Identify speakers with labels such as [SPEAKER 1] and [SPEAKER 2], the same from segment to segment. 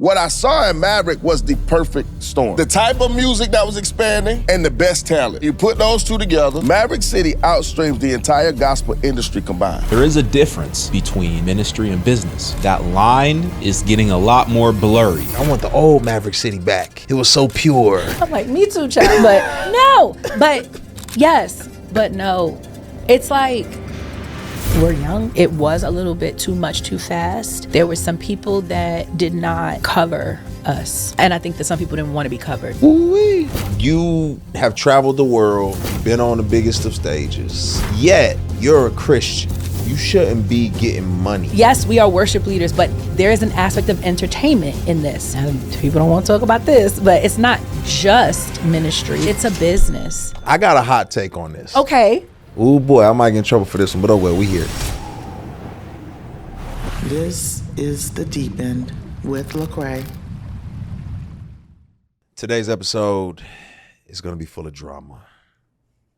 [SPEAKER 1] What I saw in Maverick was the perfect storm. The type of music that was expanding and the best talent. You put those two together, Maverick City outstreams the entire gospel industry combined.
[SPEAKER 2] There is a difference between ministry and business. That line is getting a lot more blurry.
[SPEAKER 3] I want the old Maverick City back. It was so pure.
[SPEAKER 4] I'm like, me too, child. But no, but yes, but no. It's like, we're young. It was a little bit too much too fast. There were some people that did not cover us. And I think that some people didn't want to be covered.
[SPEAKER 3] Ooh-wee. You have traveled the world, been on the biggest of stages, yet you're a Christian. You shouldn't be getting money.
[SPEAKER 4] Yes, we are worship leaders, but there is an aspect of entertainment in this. And people don't want to talk about this, but it's not just ministry. It's a business.
[SPEAKER 3] I got a hot take on this.
[SPEAKER 4] Okay.
[SPEAKER 3] Ooh boy, I might get in trouble for this one, but oh well, we here.
[SPEAKER 5] This is The Deep End with Lecrae.
[SPEAKER 3] Today's episode is going to be full of drama.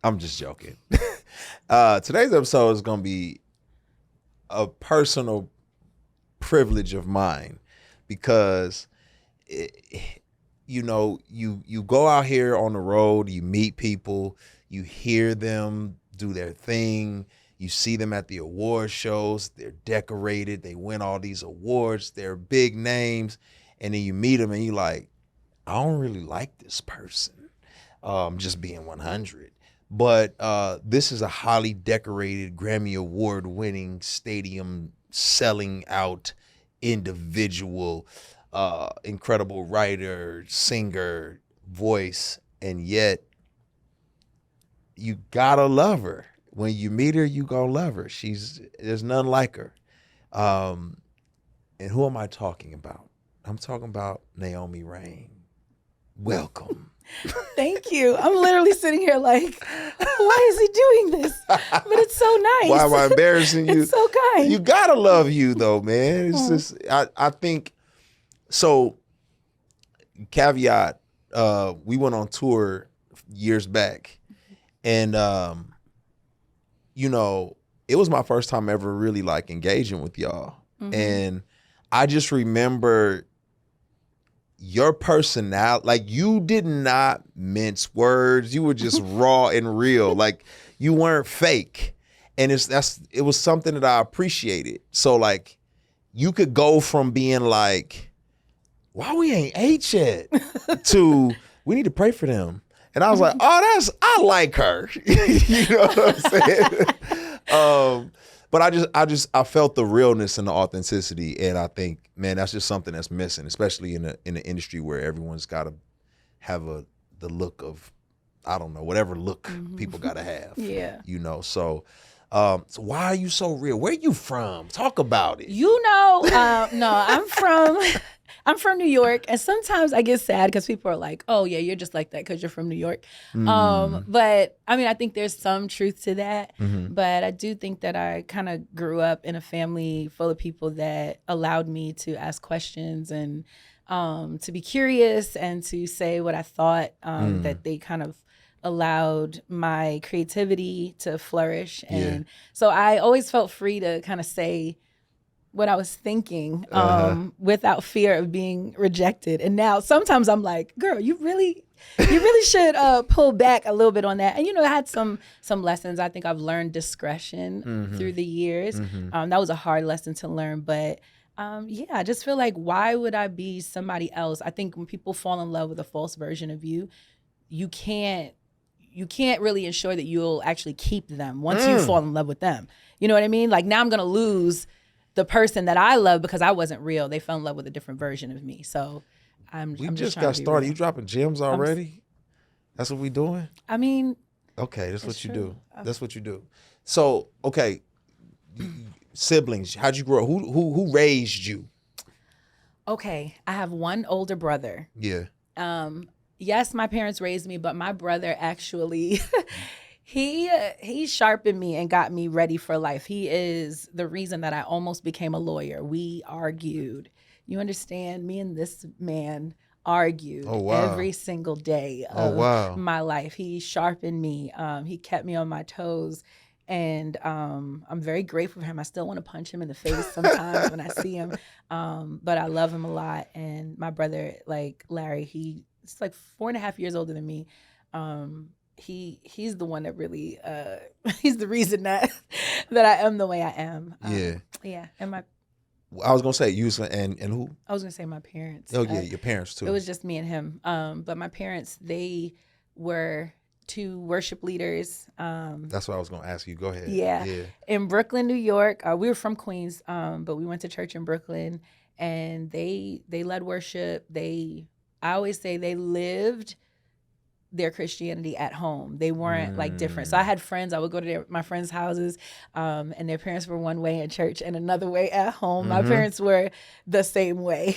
[SPEAKER 3] I'm just joking. Today's episode is going to be a personal privilege of mine because, you go out here on the road, you meet people, you hear them do their thing. You see them at the award shows. They're decorated. They win all these awards. They're big names. And then you meet them and you're like, I don't really like this person. Just being 100. But this is a highly decorated Grammy Award winning stadium selling out individual, incredible writer, singer, voice. And yet you gotta love her. When you meet her, you gonna love her. There's none like her. And who am I talking about? I'm talking about Naomi Raine. Welcome.
[SPEAKER 4] Thank you. I'm literally sitting here like, why is he doing this? But it's so nice.
[SPEAKER 3] Why am I embarrassing you?
[SPEAKER 4] It's so kind.
[SPEAKER 3] You gotta love you though, man. It's just, I think, so caveat, we went on tour years back. And, it was my first time ever really like engaging with y'all. Mm-hmm. And I just remember your personality, like you did not mince words. You were just raw and real. Like you weren't fake. And it was something that I appreciated. So like you could go from being like, why we ain't ate yet to we need to pray for them. And I was like, I like her. You know what I'm saying? But I felt the realness and the authenticity. And I think, man, that's just something that's missing, especially in an industry where everyone's got to have the look of, I don't know, whatever look people got to have.
[SPEAKER 4] Yeah.
[SPEAKER 3] So why are you so real? Where you from? Talk about it. I'm from New York, and sometimes I get sad because people are like, oh yeah, you're just like that because you're from New York. But I mean, I think there's some truth to that, but I do think that I kind of grew up in a family full of people that allowed me to ask questions and to be curious and to say what I thought, that they kind of allowed my creativity to flourish. And so I always felt free to kind of say what I was thinking without fear of being rejected. And now sometimes I'm like, girl, you really should pull back a little bit on that. And I had some lessons. I think I've learned discretion through the years. That was a hard lesson to learn, but I just feel like, why would I be somebody else? I think when people fall in love with a false version of you, you can't really ensure that you'll actually keep them once you fall in love with them. You know what I mean? Like now I'm gonna lose the person that I love because I wasn't real. They fell in love with a different version of me. So I'm just got started. You dropping gems already? That's what we doing?
[SPEAKER 4] I mean,
[SPEAKER 3] okay, that's what you do. That's what you do. So, okay, siblings, how'd you grow up? Who raised you?
[SPEAKER 4] Okay, I have one older brother.
[SPEAKER 3] Yeah.
[SPEAKER 4] Yes, my parents raised me, but my brother actually He sharpened me and got me ready for life. He is the reason that I almost became a lawyer. We argued. You understand? Me and this man argued every single day of my life. He sharpened me. He kept me on my toes. And I'm very grateful for him. I still want to punch him in the face sometimes when I see him. But I love him a lot. And my brother, like Larry, he's like 4.5 years older than me. He's the one that really he's the reason that I am the way I am. Yeah. And
[SPEAKER 6] I was gonna say you and who?
[SPEAKER 4] I was gonna say my parents.
[SPEAKER 6] Oh yeah, your parents too.
[SPEAKER 4] It was just me and him. But my parents, they were 2 worship leaders.
[SPEAKER 6] That's what I was gonna ask you. Go ahead.
[SPEAKER 4] Yeah. In Brooklyn, New York. We were from Queens, but we went to church in Brooklyn, and they led worship. I always say they lived their Christianity at home. They weren't like different. So I had friends, I would go to my friends' houses, and their parents were one way in church and another way at home. My parents were the same way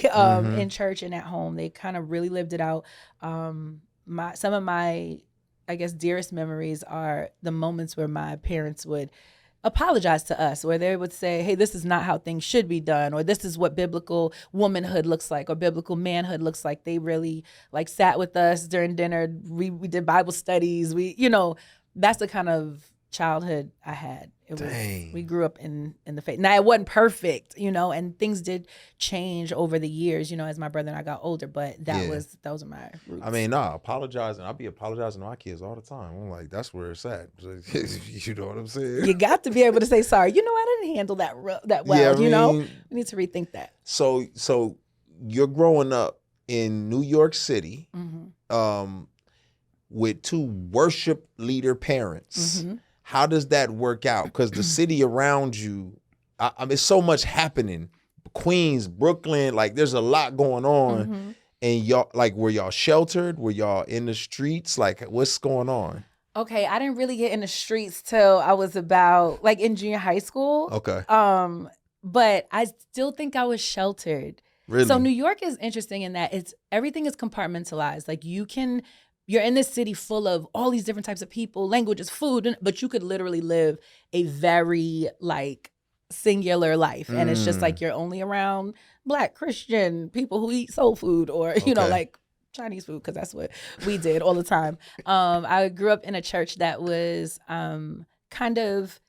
[SPEAKER 4] in church and at home. They kind of really lived it out. Some of my, I guess, dearest memories are the moments where my parents would apologize to us, where they would say, hey, this is not how things should be done, or this is what biblical womanhood looks like, or biblical manhood looks like. They really like sat with us during dinner. We did Bible studies. That's the kind of childhood I had. We grew up in the faith. Now it wasn't perfect, and things did change over the years, as my brother and I got older, but those are my roots.
[SPEAKER 6] I mean, apologizing. I'll be apologizing to my kids all the time. I'm like, that's where it's at. You know what I'm saying?
[SPEAKER 4] You got to be able to say sorry. I didn't handle that well. We need to rethink that.
[SPEAKER 6] So you're growing up in New York City, with 2 worship leader parents. How does that work out? Because the city around you, I mean, so much happening. Queens, Brooklyn, like there's a lot going on. And y'all, like, were y'all sheltered? Were y'all in the streets? Like, what's going on?
[SPEAKER 4] Okay, I didn't really get in the streets till I was about like in junior high school.
[SPEAKER 6] Okay.
[SPEAKER 4] But I still think I was sheltered.
[SPEAKER 6] Really?
[SPEAKER 4] So New York is interesting in that everything is compartmentalized. Like you're in this city full of all these different types of people, languages, food, but you could literally live a very like singular life. And it's just like you're only around Black Christian people who eat soul food or, like Chinese food, because that's what we did all the time. I grew up in a church that was kind of,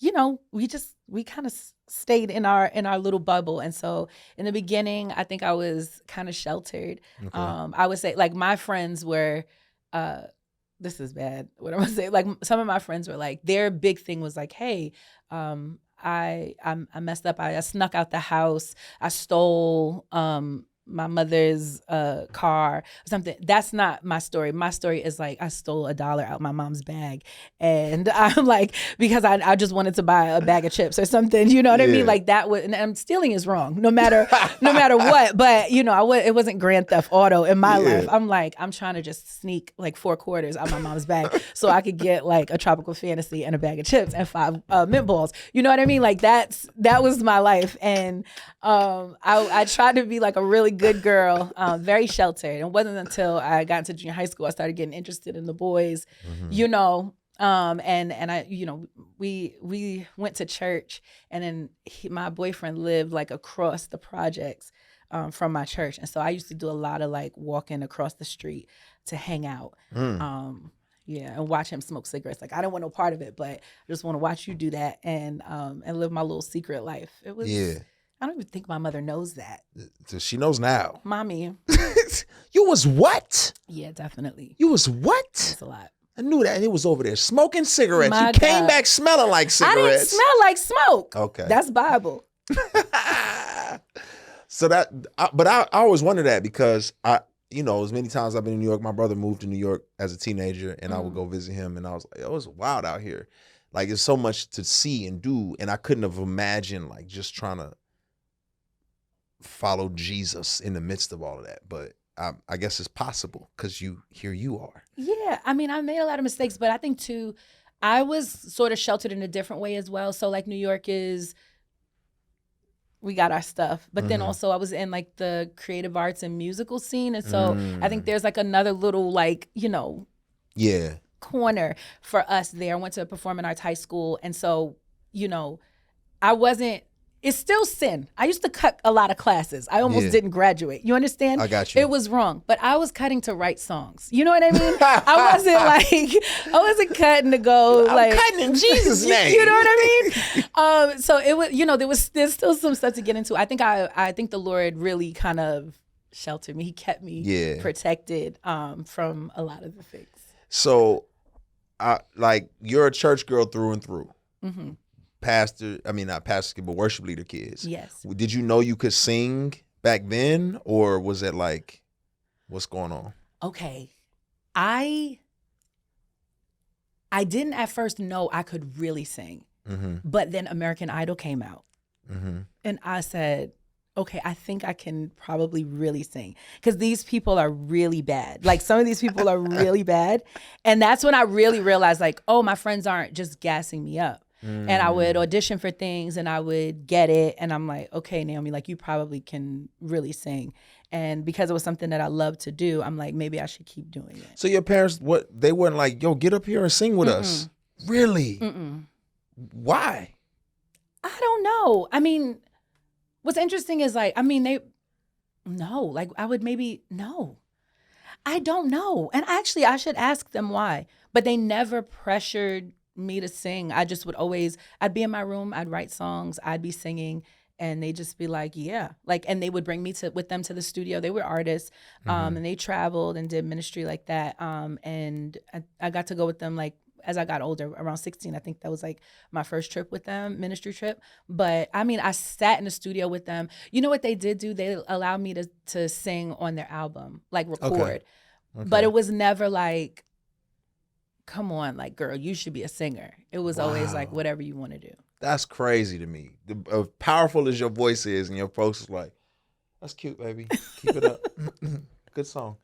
[SPEAKER 4] we kind of stayed in our little bubble. And so in the beginning, I think I was kind of sheltered. Okay. I would say like my friends were, this is bad, what I'm gonna say, like some of my friends were like, their big thing was like, hey, I messed up. I snuck out the house. I stole my mother's car or something. That's not my story. My story is like I stole $1 out my mom's bag, and I'm like, because I just wanted to buy a bag of chips or something. You know what I mean? Like that was, and stealing is wrong, no matter what. But it wasn't Grand Theft Auto in my life. I'm like, I'm trying to just sneak like 4 quarters out my mom's bag so I could get like a tropical fantasy and a bag of chips and 5 mint balls. You know what I mean? Like that was my life, and I tried to be like a really good girl, very sheltered. And it wasn't until I got into junior high school I started getting interested in the boys, and I, we went to church, and then my boyfriend lived like across the projects from my church, and so I used to do a lot of like walking across the street to hang out. And watch him smoke cigarettes. Like I didn't want no part of it, but I just want to watch you do that and live my little secret life. It was I don't even think my mother knows that.
[SPEAKER 6] She knows now.
[SPEAKER 4] Mommy.
[SPEAKER 6] You was what?
[SPEAKER 4] Yeah, definitely.
[SPEAKER 6] You was what?
[SPEAKER 4] That's a lot.
[SPEAKER 6] I knew that. And it was over there smoking cigarettes. You came back smelling like cigarettes.
[SPEAKER 4] I didn't smell like smoke.
[SPEAKER 6] Okay.
[SPEAKER 4] That's Bible.
[SPEAKER 6] So but I always wonder that because as many times I've been in New York, my brother moved to New York as a teenager and I would go visit him and I was like, it was wild out here. Like there's so much to see and do. And I couldn't have imagined like just trying to follow Jesus in the midst of all of that. But I guess it's possible because here you are. Yeah.
[SPEAKER 4] I mean, I made a lot of mistakes, but I think too, I was sort of sheltered in a different way as well. So like New York we got our stuff, but then also I was in like the creative arts and musical scene. And so I think there's like another little like, corner for us there. I went to a performing arts high school. And so, I wasn't
[SPEAKER 3] it's still sin. I used to cut a lot of classes. I almost didn't graduate. You understand?
[SPEAKER 6] I got you.
[SPEAKER 3] It was wrong, but I was cutting to write songs. You know what I mean? I wasn't cutting to go
[SPEAKER 6] I'm cutting in Jesus' name.
[SPEAKER 3] You know what I mean? So it was, there's still some stuff to get into. I think the Lord really kind of sheltered me. He kept me protected from a lot of the things.
[SPEAKER 6] So, you're a church girl through and through.
[SPEAKER 3] Mm-hmm.
[SPEAKER 6] Not pastor, but worship leader kids.
[SPEAKER 3] Yes.
[SPEAKER 6] Did you know you could sing back then, or was it like, what's going on?
[SPEAKER 3] Okay. I didn't at first know I could really sing, but then American Idol came out, and I said, okay, I think I can probably really sing, because these people are really bad. Like, some of these people are really bad, and that's when I really realized, like, oh, my friends aren't just gassing me up. And I would audition for things and I would get it. And I'm like, okay, Naomi, like, you probably can really sing. And because it was something that I love to do, I'm like, maybe I should keep doing it.
[SPEAKER 6] So your parents, they weren't like, yo, get up here and sing with us? Really? Why?
[SPEAKER 3] I don't know. I mean, what's interesting is, like, I would maybe, no. I don't know. And actually, I should ask them why. But they never pressured me to sing. I just would always, I'd be in my room, I'd write songs, I'd be singing, and they'd just be like, yeah. Like, and they would bring me with them to the studio. They were artists, and they traveled and did ministry like that. And I got to go with them, like, as I got older, around 16. I think that was like my first trip with them, ministry trip. But I mean, I sat in the studio with them. You know what they did do? They allowed me to sing on their album, like, record.
[SPEAKER 6] Okay.
[SPEAKER 3] But it was never like, come on, like, girl, you should be a singer. It was always like, whatever you want to do.
[SPEAKER 6] That's crazy to me. As powerful as your voice is, and your folks is like, that's cute, baby. Keep it up. Good song.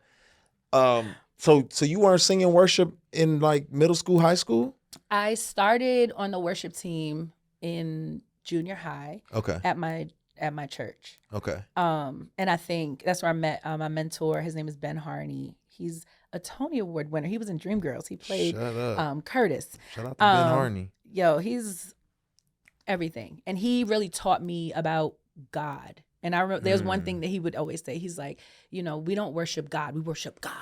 [SPEAKER 6] So you weren't singing worship in, like, middle school, high school?
[SPEAKER 3] I started on the worship team in junior high.
[SPEAKER 6] Okay.
[SPEAKER 3] At my church.
[SPEAKER 6] Okay.
[SPEAKER 3] And I think that's where I met my mentor. His name is Ben Harney. He's a Tony Award winner. He was in Dreamgirls. He played Curtis.
[SPEAKER 6] Shout out to Ben Harney.
[SPEAKER 3] Yo, he's everything. And he really taught me about God. And I remember there's one thing that he would always say. He's like, we don't worship God. We worship God.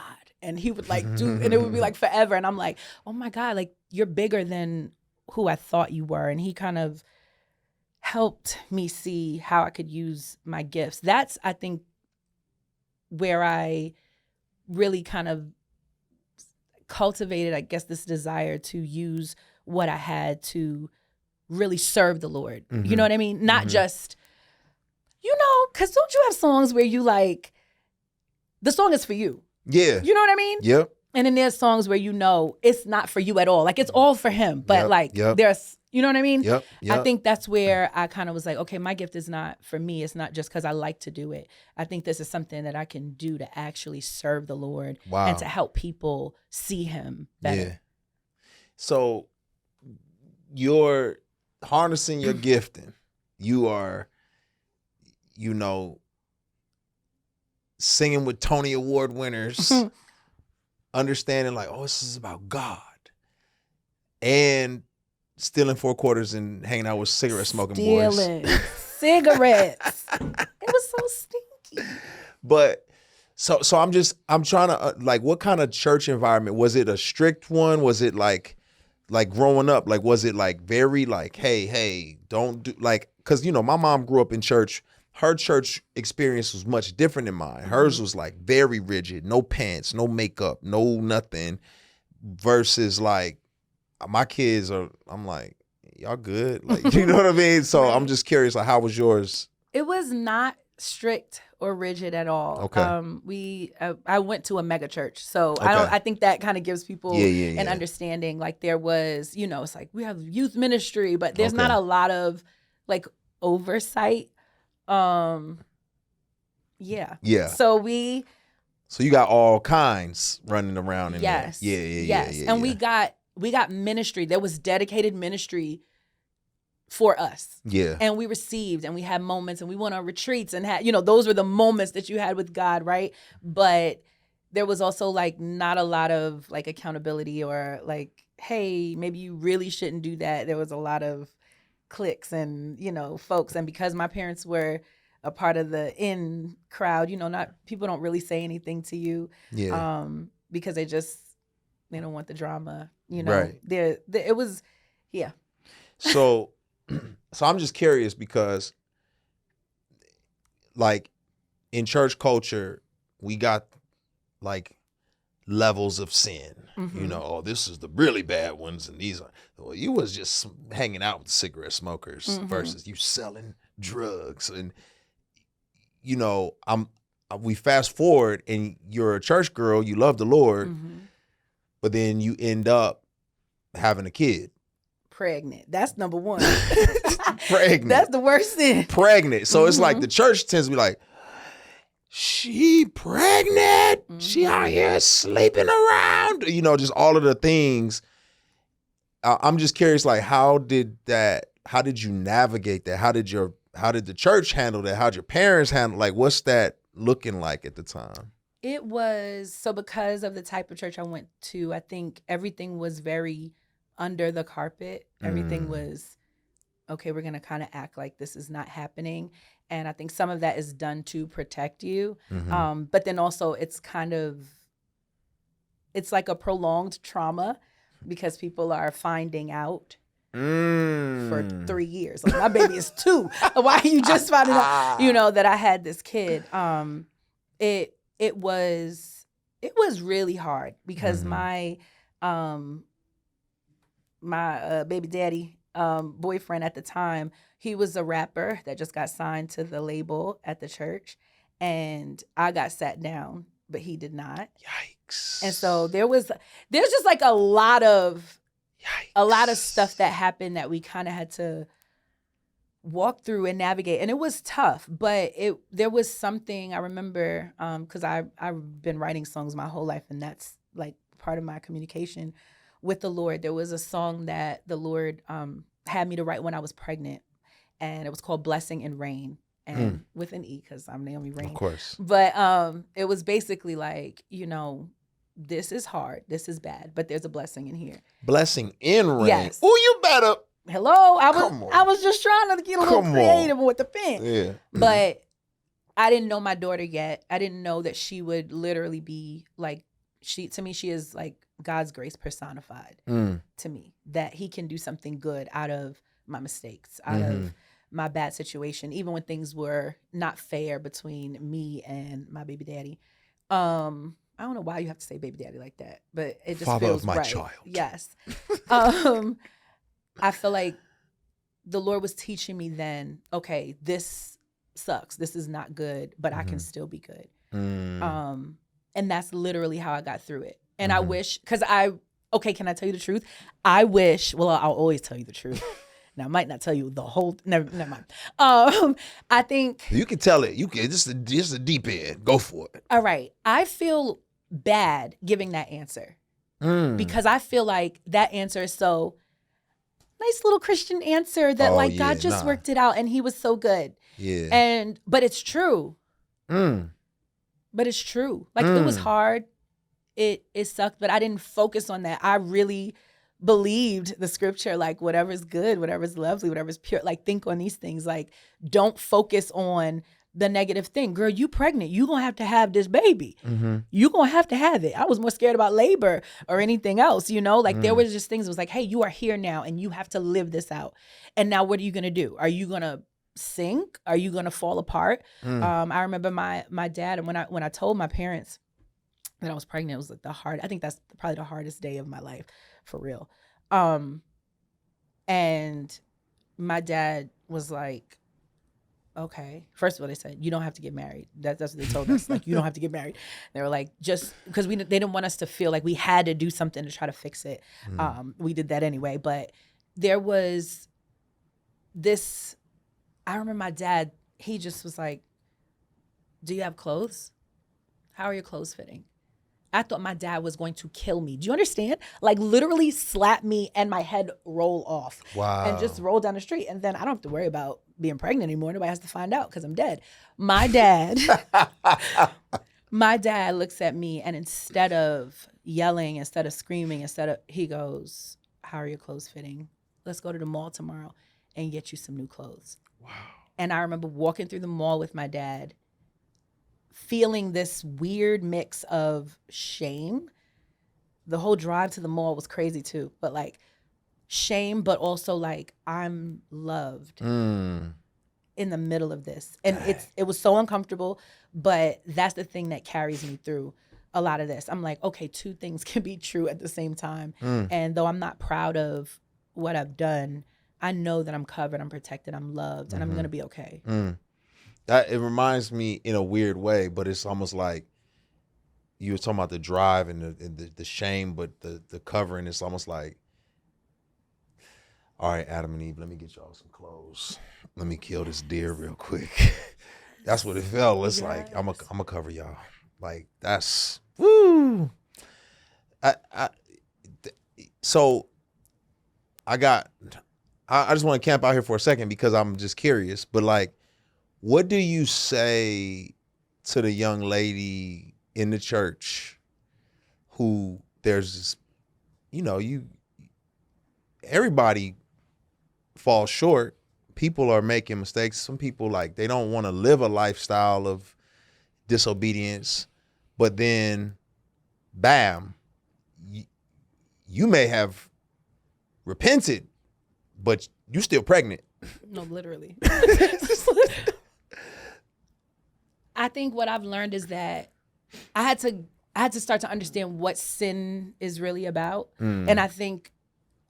[SPEAKER 3] And he would, like, and it would be like forever. And I'm like, oh my God, like, you're bigger than who I thought you were. And he kind of helped me see how I could use my gifts. That's, I think, where I really kind of cultivated, I guess, this desire to use what I had to really serve the Lord. You know what I mean? Not just, because don't you have songs where you, like, the song is for you?
[SPEAKER 6] Yeah.
[SPEAKER 3] You know what I mean?
[SPEAKER 6] Yep.
[SPEAKER 3] And then there's songs where it's not for you at all. Like, it's all for him. But there's, you know what I mean?
[SPEAKER 6] Yep.
[SPEAKER 3] I think that's where I kind of was like, okay, my gift is not for me. It's not just because I like to do it. I think this is something that I can do to actually serve the Lord and to help people see him better.
[SPEAKER 6] Yeah. So you're harnessing your gifting. You are, singing with Tony Award winners, understanding, like, oh, this is about God. And stealing 4 quarters and hanging out with cigarette smoking boys.
[SPEAKER 3] Stealing cigarettes. It was so stinky.
[SPEAKER 6] But so I'm trying to like, what kind of church environment was it? A strict one? Was it like growing up? Like, was it like very like, hey, don't do, like, because my mom grew up in church. Her church experience was much different than mine. Hers was like very rigid, no pants, no makeup, no nothing. Versus like my kids are, I'm like, y'all good? Like, you know what I mean? So I'm just curious, like, how was yours?
[SPEAKER 3] It was not strict or rigid at all.
[SPEAKER 6] Okay.
[SPEAKER 3] I went to a mega church, so
[SPEAKER 6] Okay.
[SPEAKER 3] I think that kind of gives people
[SPEAKER 6] Yeah.
[SPEAKER 3] an understanding. Like, there was, it's like we have youth ministry, but there's
[SPEAKER 6] Okay.
[SPEAKER 3] not a lot of, like, oversight. Yeah. So
[SPEAKER 6] you got all kinds running around in
[SPEAKER 3] yes.
[SPEAKER 6] there.
[SPEAKER 3] Yes.
[SPEAKER 6] Yeah.
[SPEAKER 3] And we got ministry. There was dedicated ministry for us.
[SPEAKER 6] Yeah.
[SPEAKER 3] And we received, and we had moments, and we went on retreats and had, those were the moments that you had with God, right? But there was also, like, not a lot of, like, accountability or, like, hey, maybe you really shouldn't do that. There was a lot of cliques and, folks. And because my parents were a part of the in crowd, not people don't really say anything to you.
[SPEAKER 6] Yeah.
[SPEAKER 3] Because they don't want the drama,
[SPEAKER 6] Right.
[SPEAKER 3] It was, yeah.
[SPEAKER 6] So I'm just curious because like in church culture, we got like levels of sin. Oh, this is the really bad ones, and these are. Well, you was just hanging out with cigarette smokers versus you selling drugs, and we fast forward, and you're a church girl, you love the Lord, but then you end up having a kid.
[SPEAKER 3] Pregnant. That's number one.
[SPEAKER 6] Pregnant.
[SPEAKER 3] That's the worst sin.
[SPEAKER 6] Pregnant. So it's like the church tends to be like, she pregnant. She out here sleeping around. Just all of the things. I'm just curious, like, how did you navigate that? How did the church handle that? How'd your parents handle, like, what's that looking like at the time?
[SPEAKER 3] It was, so because of the type of church I went to, I think everything was very under the carpet. Everything was, okay, we're going to kind of act like this is not happening. And I think some of that is done to protect you. But then also it's like a prolonged trauma because people are finding out for 3 years. Like, my baby is 2. Why are you just finding out, that I had this kid? It was really hard because my baby daddy boyfriend at the time, he was a rapper that just got signed to the label at the church, and I got sat down, but he did not.
[SPEAKER 6] Yikes.
[SPEAKER 3] And so there's just like a lot of stuff that happened that we kind of had to walk through and navigate, and it was tough, but there was something I remember, because I've been writing songs my whole life, and that's like part of my communication with the Lord. There was a song that the Lord had me to write when I was pregnant, and it was called Blessing and Rain, and with an E, because I'm Naomi Raine.
[SPEAKER 6] Of course.
[SPEAKER 3] But it was basically like, this is hard, this is bad, but there's a blessing in here.
[SPEAKER 6] Blessing in rain.
[SPEAKER 3] Yes.
[SPEAKER 6] Oh, you better.
[SPEAKER 3] Hello, I was just trying to get a little creative with the pen.
[SPEAKER 6] Yeah.
[SPEAKER 3] But I didn't know my daughter yet. I didn't know that she would literally be like, she is like God's grace personified to me, that he can do something good out of my mistakes, out of my bad situation, even when things were not fair between me and my baby daddy. I don't know why you have to say baby daddy like that, but it just
[SPEAKER 6] Father
[SPEAKER 3] feels
[SPEAKER 6] of my
[SPEAKER 3] right.
[SPEAKER 6] child.
[SPEAKER 3] Yes. I feel like the Lord was teaching me then, okay, this sucks. This is not good, but I can still be good. And that's literally how I got through it. And I wish, can I tell you the truth? I wish, well, I'll always tell you the truth. Now, I might not tell you the whole, never mind. I think.
[SPEAKER 6] You can tell it. You can, just the deep end. Go for it.
[SPEAKER 3] All right. I feel bad giving that answer because I feel like that answer is so nice little Christian answer that God just worked it out and he was so good.
[SPEAKER 6] Yeah.
[SPEAKER 3] But it's true. But it's true. Like it was hard. It sucked, but I didn't focus on that. I really believed the scripture, like whatever's good, whatever's lovely, whatever's pure, like think on these things. Like don't focus on the negative thing. Girl, you pregnant. You gonna have to have this baby. You gonna have to have it. I was more scared about labor or anything else, Like there was just things. It was like, hey, you are here now and you have to live this out. And now what are you gonna do? Are you gonna sink? Are you gonna fall apart? I remember my dad, and when I told my parents that I was pregnant, it was like I think that's probably the hardest day of my life, for real. And my dad was like, okay. First of all, they said, you don't have to get married. That's what they told us. Like, you don't have to get married. They were like, just because they didn't want us to feel like we had to do something to try to fix it. We did that anyway. But there was this, I remember my dad, he just was like, do you have clothes? How are your clothes fitting? I thought my dad was going to kill me. Do you understand? Like literally slap me and my head roll off.
[SPEAKER 6] Wow.
[SPEAKER 3] And just roll down the street. And then I don't have to worry about being pregnant anymore. Nobody has to find out because I'm dead. My dad looks at me and instead of yelling, instead of screaming, he goes, how are your clothes fitting? Let's go to the mall tomorrow. and get you some new clothes. Wow. And I remember walking through the mall with my dad, feeling this weird mix of shame. The whole drive to the mall was crazy too, but like shame, but also like I'm loved in the middle of this. And it was so uncomfortable, but that's the thing that carries me through a lot of this. I'm like, okay, two things can be true at the same time. And though I'm not proud of what I've done, I know that I'm covered, I'm protected, I'm loved, and I'm going to be okay.
[SPEAKER 6] That it reminds me in a weird way, but it's almost like you were talking about the drive and the shame, but the covering. It's almost like, all right, Adam and Eve, let me get y'all some clothes. Let me kill this deer real quick. That's what it felt. It's like I'm gonna cover y'all. Like that's woo. So I just want to camp out here for a second because I'm just curious. But like, what do you say to the young lady in the church who there's this, everybody falls short. People are making mistakes. Some people like they don't want to live a lifestyle of disobedience, but then bam, you may have repented, but you still pregnant.
[SPEAKER 3] No, literally. I think what I've learned is that I had to start to understand what sin is really about. And I think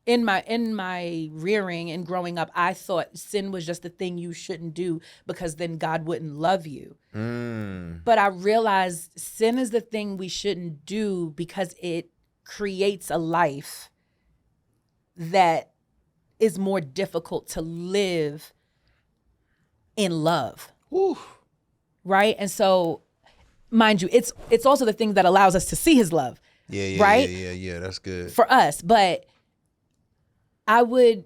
[SPEAKER 3] in my rearing and growing up, I thought sin was just the thing you shouldn't do because then God wouldn't love you. But I realized sin is the thing we shouldn't do because it creates a life that is more difficult to live in love.
[SPEAKER 6] Whew.
[SPEAKER 3] Right? And so, mind you, it's also the thing that allows us to see his love.
[SPEAKER 6] Yeah,
[SPEAKER 3] right?
[SPEAKER 6] Yeah, that's good.
[SPEAKER 3] For us. But I would,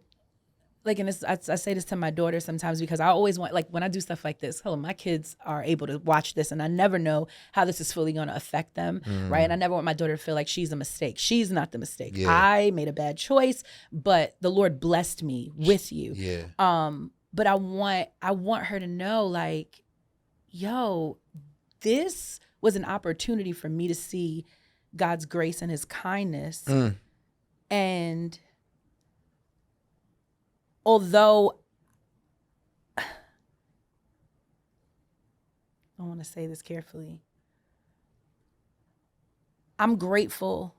[SPEAKER 3] like, and I say this to my daughter sometimes because I always want, like, when I do stuff like this, my kids are able to watch this and I never know how this is fully going to affect them, right? And I never want my daughter to feel like she's a mistake. She's not the mistake.
[SPEAKER 6] Yeah.
[SPEAKER 3] I made a bad choice, but the Lord blessed me with you.
[SPEAKER 6] Yeah.
[SPEAKER 3] But I want her to know, like, yo, this was an opportunity for me to see God's grace and his kindness. And although I want to say this carefully, I'm grateful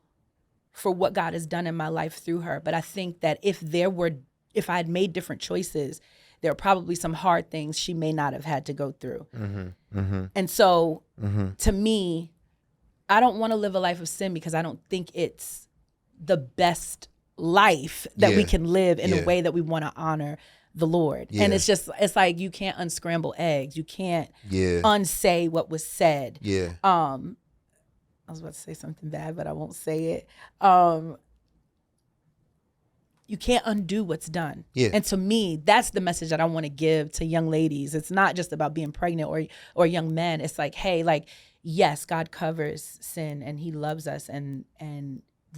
[SPEAKER 3] for what God has done in my life through her. But I think that if I had made different choices, there are probably some hard things she may not have had to go through. And so to me, I don't want to live a life of sin because I don't think it's the best life that we can live in a way that we want to honor the Lord. And it's like you can't unscramble eggs. You can't unsay what was said. I was about to say something bad, but I won't say it. You can't undo what's done. And to me, that's the message that I want to give to young ladies. It's not just about being pregnant or young men. It's like, hey, like, yes, God covers sin and he loves us and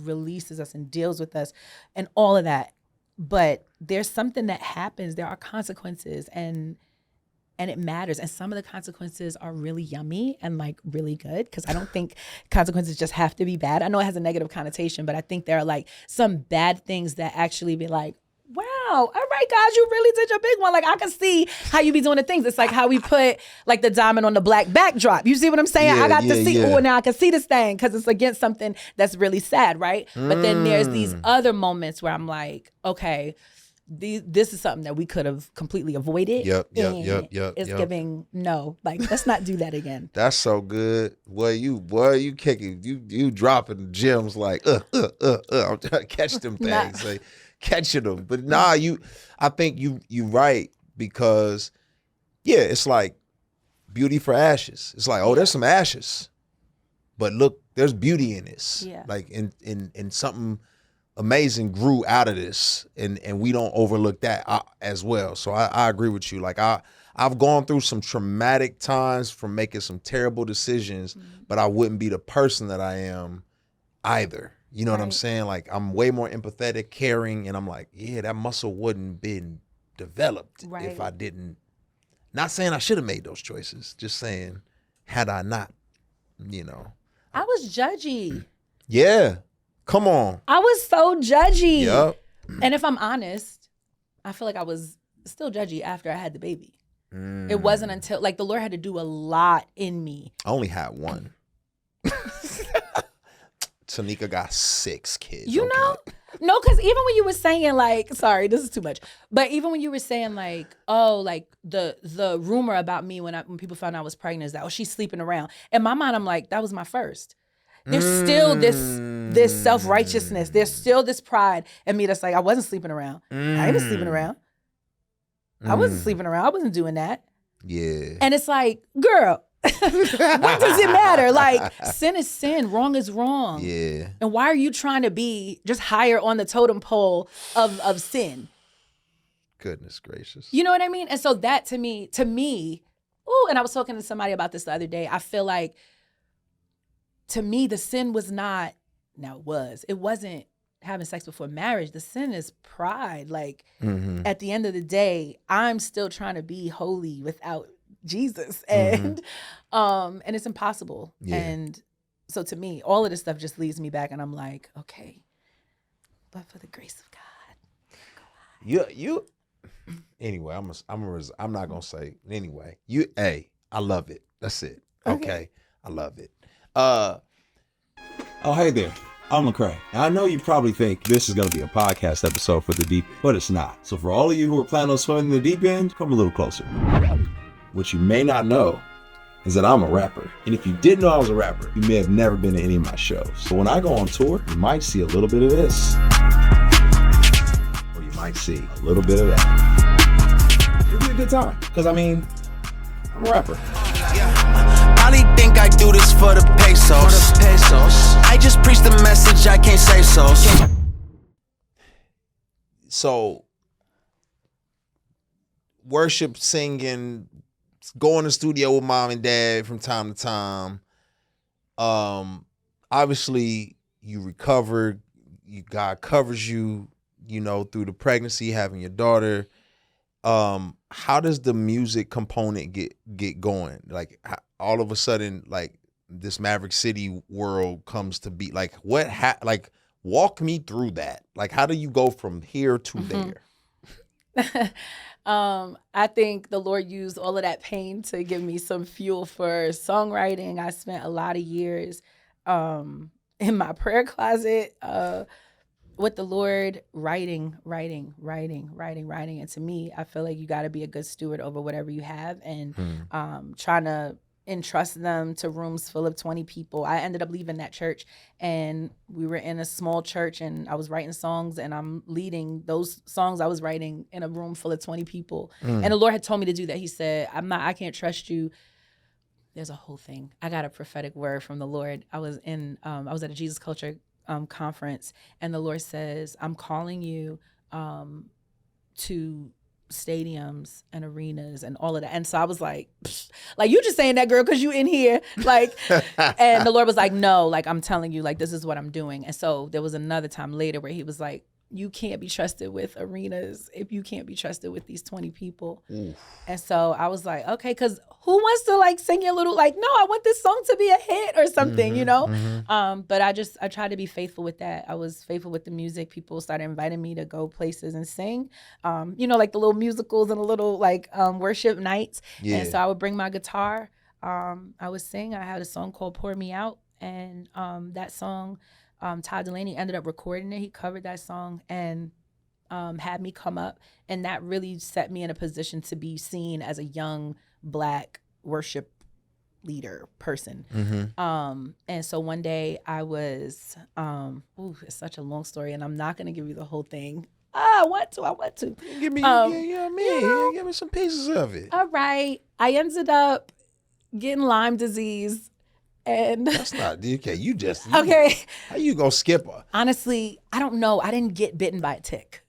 [SPEAKER 3] releases us and deals with us and all of that. But there's something that happens. There are consequences and it matters. And some of the consequences are really yummy and like really good because I don't think consequences just have to be bad. I know it has a negative connotation, but I think there are like some bad things that actually be like, wow, all right, guys, you really did your big one. Like I can see how you be doing the things. It's like how we put like the diamond on the black backdrop. You see what I'm saying? I got to see, now I can see this thing because it's against something that's really sad, right? But then there's these other moments where I'm like, okay, this is something that we could have completely avoided.
[SPEAKER 6] Yep.
[SPEAKER 3] It's giving no, like let's not do that again.
[SPEAKER 6] That's so good. Boy, you kicking, you dropping gems like I'm trying to catch them things, like catching them. But I think you right because it's like beauty for ashes. It's like, oh, there's some ashes, but look, there's beauty in this. Like in something amazing grew out of this, and we don't overlook that as well. So I agree with you. Like I've gone through some traumatic times from making some terrible decisions, but I wouldn't be the person that I am either. You know what I'm saying? Like I'm way more empathetic, caring, and I'm like, that muscle wouldn't been developed
[SPEAKER 4] Right.
[SPEAKER 6] if I didn't. Not saying I should have made those choices. Just saying, had I not, you know.
[SPEAKER 4] I was judgy.
[SPEAKER 6] Yeah. Come on.
[SPEAKER 4] I was so judgy.
[SPEAKER 6] Yep.
[SPEAKER 4] And if I'm honest, I feel like I was still judgy after I had the baby. It wasn't until, like, the Lord had to do a lot in me.
[SPEAKER 6] I only had one. Tanika got 6 kids.
[SPEAKER 4] You know? No, because even when you were saying, like, sorry, this is too much. But even when you were saying, like, oh, like, the rumor about me when people found out I was pregnant is that, oh, she's sleeping around. In my mind, I'm like, that was my first. There's still this self-righteousness. There's still this pride in me that's like, I wasn't sleeping around. I ain't been sleeping around. I wasn't sleeping around. I wasn't doing that.
[SPEAKER 6] Yeah.
[SPEAKER 4] And it's like, girl, what does it matter? Like, sin is sin, wrong is wrong.
[SPEAKER 6] Yeah.
[SPEAKER 4] And why are you trying to be just higher on the totem pole of sin?
[SPEAKER 6] Goodness gracious.
[SPEAKER 4] You know what I mean? And so that to me, ooh, and I was talking to somebody about this the other day. I feel like, to me, the sin was not, now it wasn't having sex before marriage. The sin is pride. Like, at the end of the day, I'm still trying to be holy without Jesus. And and it's impossible.
[SPEAKER 6] Yeah.
[SPEAKER 4] And so to me, all of this stuff just leads me back and I'm like, okay, but for the grace of God.
[SPEAKER 6] You anyway, I'm not gonna say anyway. I love it. That's it. Okay. I love it.
[SPEAKER 7] Oh, hey there. I'm Lecrae. Now, I know you probably think this is going to be a podcast episode for the deep, but it's not. So for all of you who are planning on swimming in the deep end, come a little closer. What you may not know is that I'm a rapper. And if you didn't know I was a rapper, you may have never been to any of my shows. So when I go on tour, you might see a little bit of this. Or you might see a little bit of that. It'll be a good time. Because, I mean, I'm a rapper.
[SPEAKER 8] Probably think I do this for the pesos. I just preach the message, I can't say so.
[SPEAKER 6] So, worship, singing, go in the studio with mom and dad from time to time. Obviously, you recovered. God covers you, through the pregnancy, having your daughter. How does the music component get going? Like, all of a sudden, like, this Maverick City world comes to be. Like, walk me through that. Like, how do you go from here to there?
[SPEAKER 4] I think the Lord used all of that pain to give me some fuel for songwriting. I spent a lot of years in my prayer closet with the Lord, writing. And to me, I feel like you got to be a good steward over whatever you have and trying to entrust them to rooms full of 20 people. I ended up leaving that church and we were in a small church and I was writing songs and I'm leading those songs I was writing in a room full of 20 people. And the Lord had told me to do that. He said, I can't trust you. There's a whole thing. I got a prophetic word from the Lord. I was at a Jesus Culture conference and the Lord says, I'm calling you to stadiums and arenas and all of that. And so I was like you just saying that, girl, because you in here. Like, and the Lord was like, no, like, I'm telling you, like, this is what I'm doing. And so there was another time later where he was like, you can't be trusted with arenas if you can't be trusted with these 20 people. Oof. And so I was like, okay, because who wants to like sing a little, like, no, I want this song to be a hit or something, But I tried to be faithful with that. I was faithful with the music. People started inviting me to go places and sing, like the little musicals and the little like worship nights. Yeah. And so I would bring my guitar. I would sing. I had a song called Pour Me Out. And that song, Todd Delaney ended up recording it. He covered that song and had me come up. And that really set me in a position to be seen as a young Black worship leader person. And so one day I was, it's such a long story and I'm not going to give you the whole thing. I want to.
[SPEAKER 6] Give me, give me some pieces of it.
[SPEAKER 4] All right. I ended up getting Lyme disease. And
[SPEAKER 6] that's not okay.
[SPEAKER 4] Okay.
[SPEAKER 6] How you gonna skip her?
[SPEAKER 4] Honestly, I don't know. I didn't get bitten by a tick.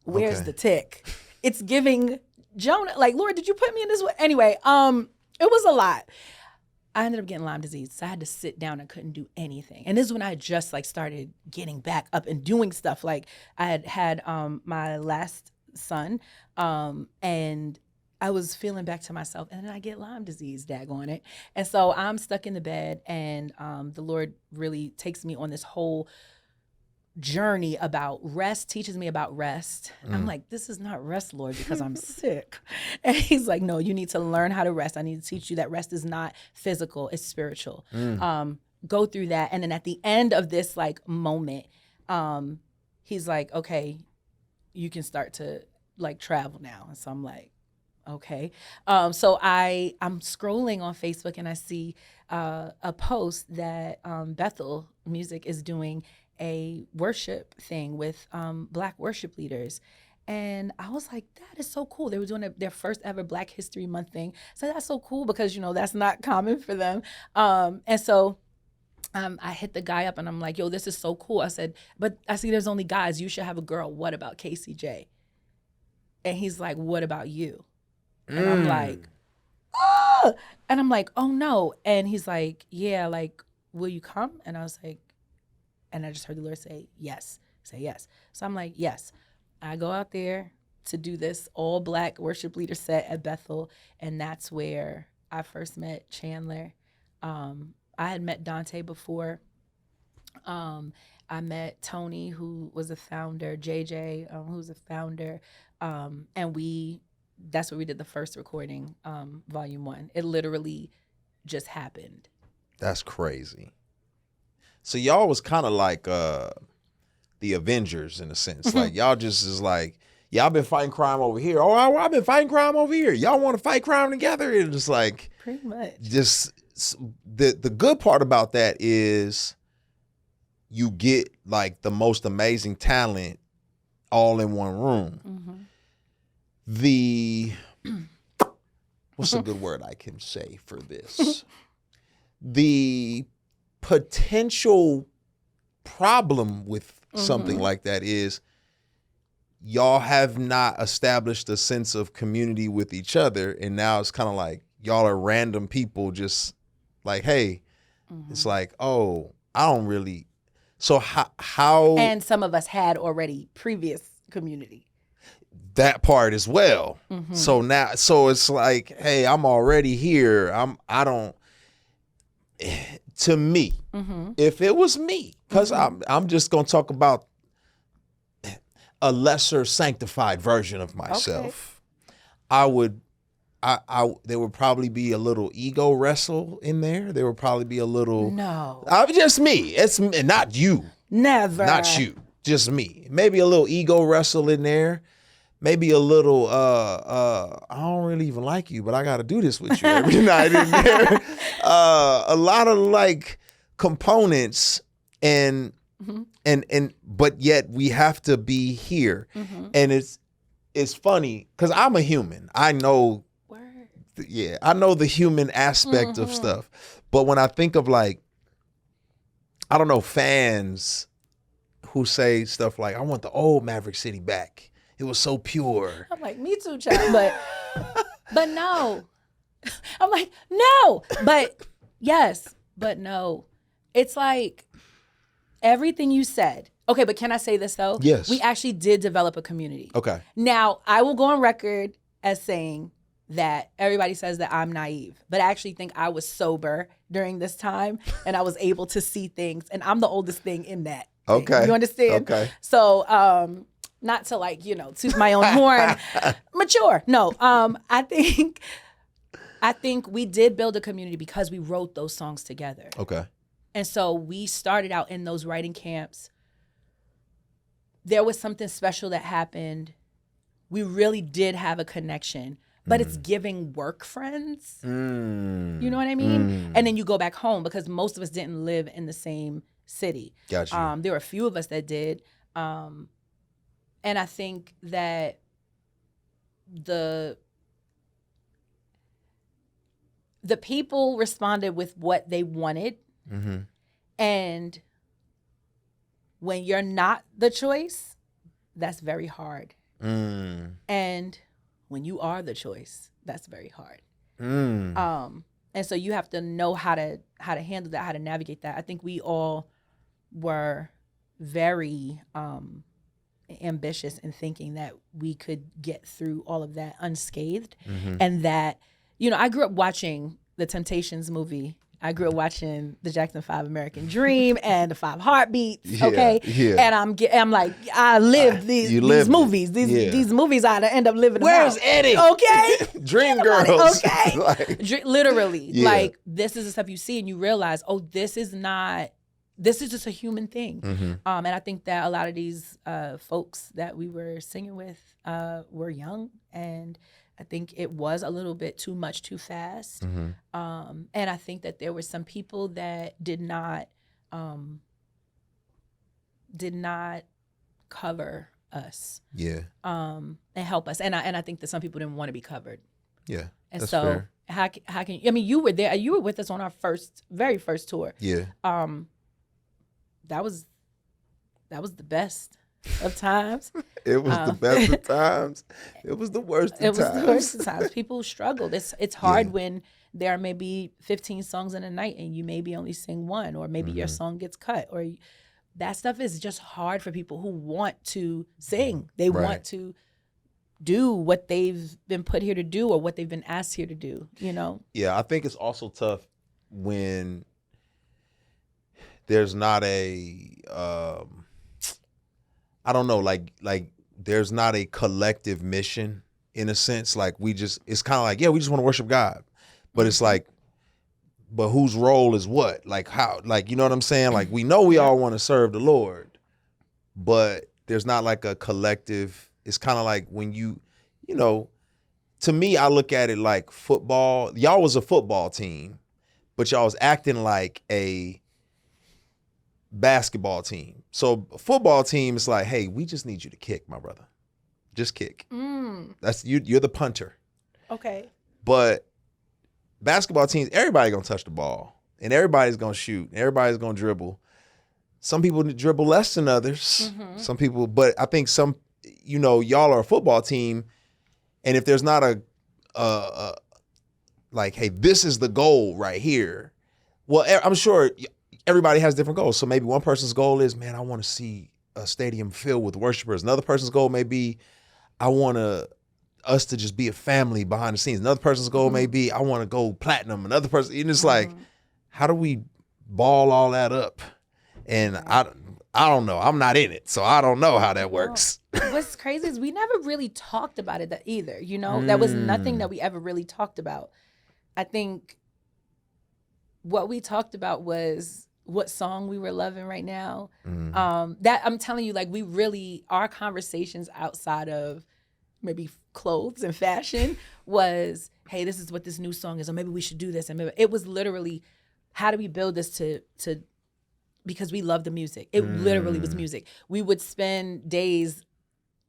[SPEAKER 4] Where's the tick? It's giving Jonah. Like, Lord, did you put me in this way? Anyway, it was a lot. I ended up getting Lyme disease, so I had to sit down. I couldn't do anything. And this is when I just like started getting back up and doing stuff. Like I had my last
[SPEAKER 3] son. And I was feeling back to myself, and then I get Lyme disease, daggone it. And so I'm stuck in the bed, and the Lord really takes me on this whole journey about rest, teaches me about rest. I'm like, this is not rest, Lord, because I'm sick. And he's like, no, you need to learn how to rest. I need to teach you that rest is not physical, it's spiritual. Go through that. And then at the end of this like moment, he's like, okay, you can start to like travel now. And so I'm like, okay. So I'm scrolling on Facebook, and I see a post that Bethel Music is doing a worship thing with Black worship leaders. And I was like, that is so cool. They were doing their first ever Black History Month thing. So that's so cool because, you know, that's not common for them. And so I hit the guy up and I'm like, yo, this is so cool. I said, but I see there's only guys. You should have a girl. What about KCJ? And he's like, what about you? And I'm like, oh! And I'm like, oh no. And he's like, yeah, like, will you come? And I was like, and I just heard the Lord say, yes, say yes. So I'm like, yes. I go out there to do this all Black worship leader set at Bethel. And that's where I first met Chandler. I had met Dante before. I met Tony, who was a founder, JJ, who's a founder. And that's where we did the first recording, volume 1. It literally just happened.
[SPEAKER 6] That's crazy. So y'all was kind of like the Avengers in a sense. Like y'all just is like, y'all been fighting crime over here. Oh, I've been fighting crime over here. Y'all want to fight crime together? It's just like,
[SPEAKER 3] pretty much.
[SPEAKER 6] Just the good part about that is you get like the most amazing talent all in one room. What's a good word I can say for this? The potential problem with something like that is y'all have not established a sense of community with each other, and now it's kind of like y'all are random people just like, hey, it's like, oh, I don't really. So how
[SPEAKER 3] and some of us had already previous community.
[SPEAKER 6] That part as well. So now, so it's like, hey, I'm already here. To me, if it was me, because I'm just gonna talk about a lesser sanctified version of myself. Okay. There would probably be a little ego wrestle in there. There would probably be a little.
[SPEAKER 3] No.
[SPEAKER 6] Just me. It's not you.
[SPEAKER 3] Never.
[SPEAKER 6] Not you. Just me. Maybe a little ego wrestle in there. Maybe a little, I don't really even like you, but I got to do this with you every night in there. A lot of like components but yet we have to be here. And it's funny because I'm a human. I know, I know the human aspect of stuff. But when I think of like, I don't know, fans who say stuff like, I want the old Maverick City back. It was so pure.
[SPEAKER 3] I'm like, me too, child. But no. I'm like, no. But yes, but no. It's like everything you said. Okay, but can I say this though?
[SPEAKER 6] Yes.
[SPEAKER 3] We actually did develop a community.
[SPEAKER 6] Okay.
[SPEAKER 3] Now, I will go on record as saying that everybody says that I'm naive, but I actually think I was sober during this time and I was able to see things, and I'm the oldest thing in that.
[SPEAKER 6] Okay.
[SPEAKER 3] You understand?
[SPEAKER 6] Okay.
[SPEAKER 3] So, not to like, toot my own horn, mature. No, I think we did build a community because we wrote those songs together.
[SPEAKER 6] Okay.
[SPEAKER 3] And so we started out in those writing camps. There was something special that happened. We really did have a connection, but it's giving work friends. You know what I mean? And then you go back home because most of us didn't live in the same city.
[SPEAKER 6] Gotcha.
[SPEAKER 3] There were a few of us that did. And I think that the people responded with what they wanted. And when you're not the choice, that's very hard. And when you are the choice, that's very hard. And so you have to know how to handle that, how to navigate that. I think we all were very
[SPEAKER 4] ambitious in thinking that we could get through all of that unscathed.
[SPEAKER 6] Mm-hmm.
[SPEAKER 4] And that, you know, I grew up watching the Temptations movie. I grew up watching the Jackson 5 American Dream and the 5 Heartbeats, okay?
[SPEAKER 6] Yeah.
[SPEAKER 4] And I'm like, I lived these movies. These movies I'd end up living them
[SPEAKER 6] Where's
[SPEAKER 4] out.
[SPEAKER 6] Eddie?
[SPEAKER 4] Okay?
[SPEAKER 6] Dream Girls.
[SPEAKER 4] Okay?
[SPEAKER 6] Like,
[SPEAKER 4] Literally,
[SPEAKER 6] Yeah.
[SPEAKER 4] like, this is the stuff you see and you realize, oh, this is just a human thing.
[SPEAKER 6] Mm-hmm.
[SPEAKER 4] And I think that a lot of these folks that we were singing with were young, and I think it was a little bit too much too fast.
[SPEAKER 6] Mm-hmm.
[SPEAKER 4] And I think that there were some people that did not cover us.
[SPEAKER 6] Yeah.
[SPEAKER 4] And help us. And I think that some people didn't want to be covered.
[SPEAKER 6] Yeah.
[SPEAKER 4] And
[SPEAKER 6] that's
[SPEAKER 4] so
[SPEAKER 6] fair.
[SPEAKER 4] how can you, I mean, you were there, you were with us on our very first tour.
[SPEAKER 6] Yeah.
[SPEAKER 4] That was the best of times.
[SPEAKER 6] It was the best of times. It was the worst of times.
[SPEAKER 4] It was the worst of times. People struggled. It's hard
[SPEAKER 6] Yeah.
[SPEAKER 4] when there are maybe 15 songs in a night and you maybe only sing one, or maybe your song gets cut, or that stuff is just hard for people who want to sing. They
[SPEAKER 6] Right.
[SPEAKER 4] want to do what they've been put here to do or what they've been asked here to do, you know?
[SPEAKER 6] Yeah, I think it's also tough when there's not a I don't know, like there's not a collective mission in a sense. Like it's kind of like, yeah, we just want to worship God, but it's like, but whose role is what? Like how? Like, you know what I'm saying? Like, we know we all want to serve the Lord, but there's not like a collective. It's kind of like when you know, to me, I look at it like football. Y'all was a football team, but y'all was acting like a basketball team. So a football team is like, hey, we just need you to kick, my brother. Just kick. That's you're the punter.
[SPEAKER 4] Okay.
[SPEAKER 6] But basketball teams, everybody gonna touch the ball, and everybody's gonna shoot, and everybody's gonna dribble. Some people dribble less than others. Some people, but I think some, you know, y'all are a football team, and if there's not a like, hey, this is the goal right here. Well, I'm sure everybody has different goals. So maybe one person's goal is, man, I want to see a stadium filled with worshipers. Another person's goal may be, I want us to just be a family behind the scenes. Another person's goal may be, I want to go platinum. Another person, and it's like, how do we ball all that up? And I don't know. I'm not in it, so I don't know how that works.
[SPEAKER 4] What's crazy is we never really talked about it either, you know? That was nothing that we ever really talked about. I think what we talked about was what song we were loving right now. That I'm telling you, like, we really, our conversations outside of maybe clothes and fashion was, hey, this is what this new song is, or maybe we should do this. And maybe it was literally, how do we build this to because we love the music. It literally was music. We would spend days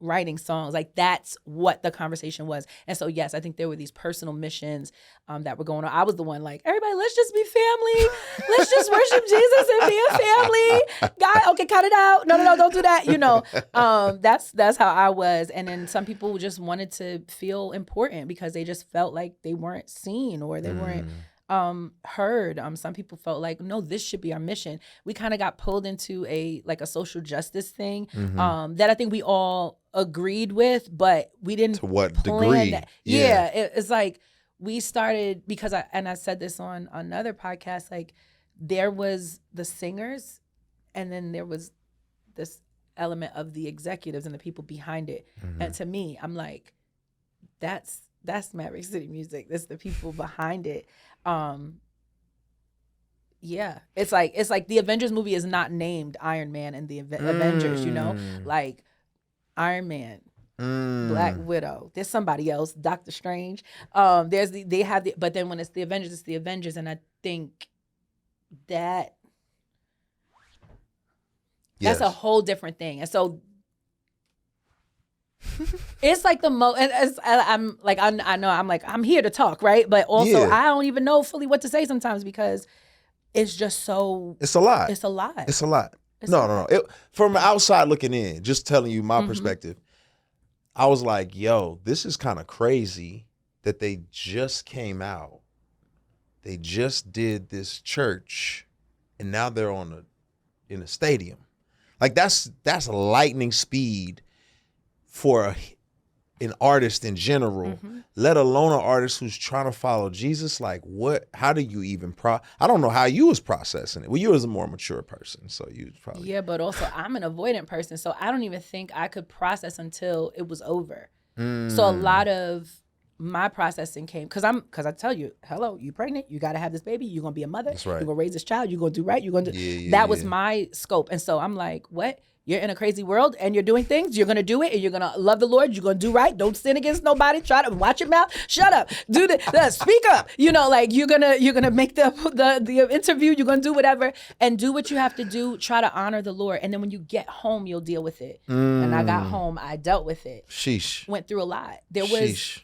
[SPEAKER 4] writing songs. Like, that's what the conversation was. And so, yes, I think there were these personal missions that were going on. I was the one like, everybody, let's just be family. Let's just worship Jesus and be a family. God, okay, cut it out. No, don't do that. You know, that's how I was. And then some people just wanted to feel important because they just felt like they weren't seen or they weren't heard. Some people felt like, no, this should be our mission. We kind of got pulled into a social justice thing that I think we all agreed with, but we didn't.
[SPEAKER 6] To what
[SPEAKER 4] plan
[SPEAKER 6] degree?
[SPEAKER 4] that. Yeah, it's like we started because I said this on another podcast. Like, there was the singers, and then there was this element of the executives and the people behind it. And to me, I'm like, that's Maverick City music. That's the people behind it. Yeah, it's like the Avengers movie is not named Iron Man and the Avengers, you know, like Iron Man, Black Widow. There's somebody else, Doctor Strange. But then when it's the Avengers, it's the Avengers, and I think that's a whole different thing. And so it's like the most. I'm like, I know I'm like, I'm here to talk, right? But also, I don't even know fully what to say sometimes because it's just so.
[SPEAKER 6] It's a lot.
[SPEAKER 4] It's a lot.
[SPEAKER 6] It's a lot.
[SPEAKER 4] It's
[SPEAKER 6] No. From outside looking in, just telling you my perspective, I was like, yo, this is kind of crazy that they just came out. They just did this church, and now they're in a stadium. Like, that's lightning speed for an artist in general, let alone an artist who's trying to follow Jesus? Like, how do you even I don't know how you was processing it. Well, you was a more mature person, so you probably.
[SPEAKER 4] Yeah, but also I'm an avoidant person, so I don't even think I could process until it was over. So a lot of my processing came because I tell you, hello, you pregnant, you got to have this baby, you're gonna be a mother,
[SPEAKER 6] That's right.
[SPEAKER 4] you're gonna raise this child, you're gonna do right, you're gonna do. That was my scope, and so I'm like, what? You're in a crazy world and you're doing things, you're gonna do it, and you're gonna love the Lord, you're gonna do right, don't sin against nobody, try to watch your mouth, shut up, do speak up, like you're gonna make the interview, you're gonna do whatever and do what you have to do, try to honor the Lord, and then when you get home, you'll deal with it. And I got home, I dealt with it.
[SPEAKER 6] Sheesh.
[SPEAKER 4] Went through a lot. There was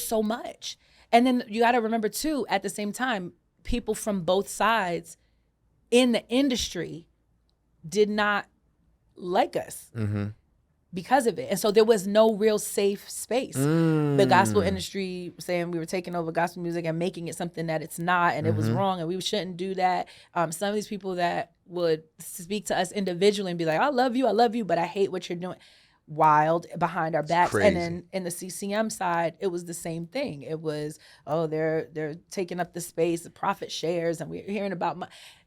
[SPEAKER 4] so much. And then you gotta remember too, at the same time, people from both sides in the industry did not like us because of it. And so there was no real safe space. The gospel industry saying we were taking over gospel music and making it something that it's not, and it was wrong, and we shouldn't do that. Some of these people that would speak to us individually and be like, I love you, but I hate what you're doing. Wild behind our backs.
[SPEAKER 6] Crazy.
[SPEAKER 4] And then in the CCM side, it was the same thing. It was, they're taking up the space, the profit shares, and we're hearing about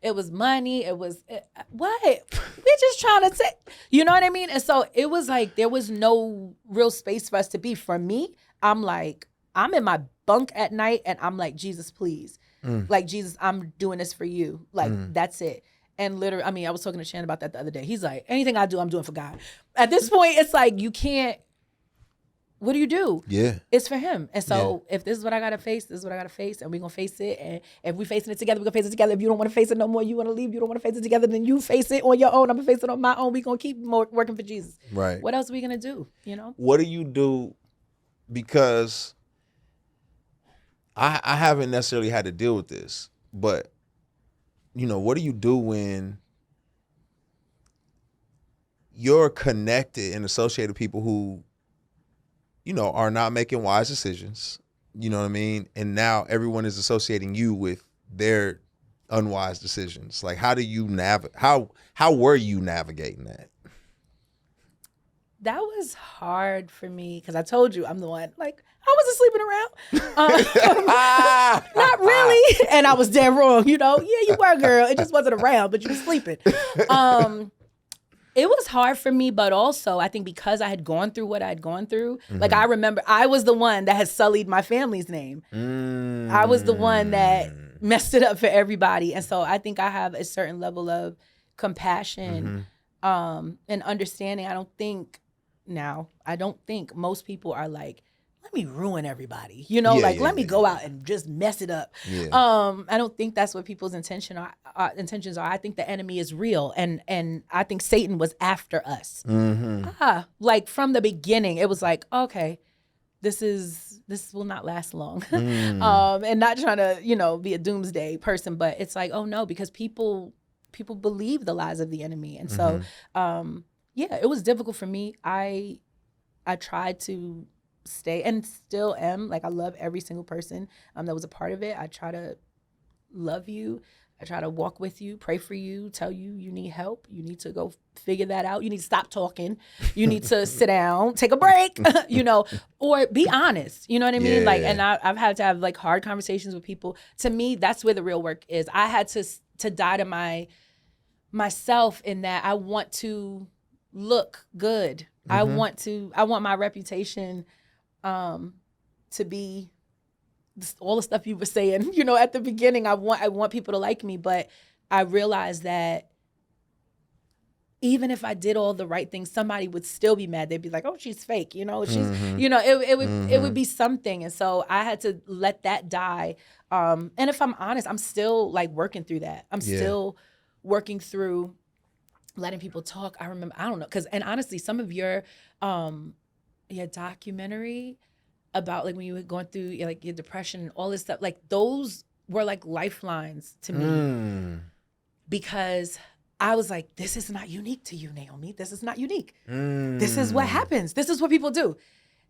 [SPEAKER 4] it was money. It was what? We're just trying to say, you know what I mean? And so it was like there was no real space for us to be. For me, I'm like, I'm in my bunk at night and I'm like, Jesus, please. Like, Jesus, I'm doing this for you. Like, that's it. And literally, I mean, I was talking to Shannon about that the other day. He's like, anything I do, I'm doing for God. At this point, it's like, you can't, what do you do?
[SPEAKER 6] Yeah.
[SPEAKER 4] It's for him. And so if this is what I got to face, this is what I got to face. And we're going to face it. And if we're facing it together, we're going to face it together. If you don't want to face it no more, you want to leave, you don't want to face it together, then you face it on your own. I'm going to face it on my own. We're going to keep working for Jesus.
[SPEAKER 6] Right.
[SPEAKER 4] What else are we going to do? You know?
[SPEAKER 6] What do you do? Because I haven't necessarily had to deal with this, but what do you do when you're connected and associated with people who, are not making wise decisions? You know what I mean? And now everyone is associating you with their unwise decisions. Like, how do you how were you navigating that?
[SPEAKER 4] That was hard for me because I told you I'm the one, like, I wasn't sleeping around. Not really. And I was dead wrong, Yeah, you were, girl. It just wasn't around, but you were sleeping. It was hard for me, but also I think because I had gone through what I'd gone through, like I remember I was the one that had sullied my family's name. I was the one that messed it up for everybody. And so I think I have a certain level of compassion and understanding. I don't think most people are like, let me ruin everybody, let me go out and just mess it up. Yeah. I don't think that's what people's intentions are. I think the enemy is real, and I think Satan was after us. Like from the beginning, it was like, okay, this will not last long, and not trying to be a doomsday person, but it's like, oh no, because people believe the lies of the enemy, and so it was difficult for me. I tried to stay and still am, like, I love every single person that was a part of it. I try to love you. I try to walk with you, pray for you, tell you need help. You need to go figure that out. You need to stop talking. You need to sit down, take a break, or be honest. You know what I mean? Yeah. Like, and I've had to have like hard conversations with people. To me, that's where the real work is. I had to die to myself in that I want to look good. I want my reputation to be all the stuff you were saying, at the beginning. I want people to like me, but I realized that even if I did all the right things, somebody would still be mad. They'd be like, "Oh, she's fake," she's, it would be something. And so I had to let that die. And if I'm honest, I'm still like working through that. I'm still working through letting people talk. I remember, I don't know, and honestly, some of your documentary about like when you were going through like your depression and all this stuff, like those were like lifelines to me because I was like, this is not unique to you, Naomi. This is not unique. This is what happens. This is what people do.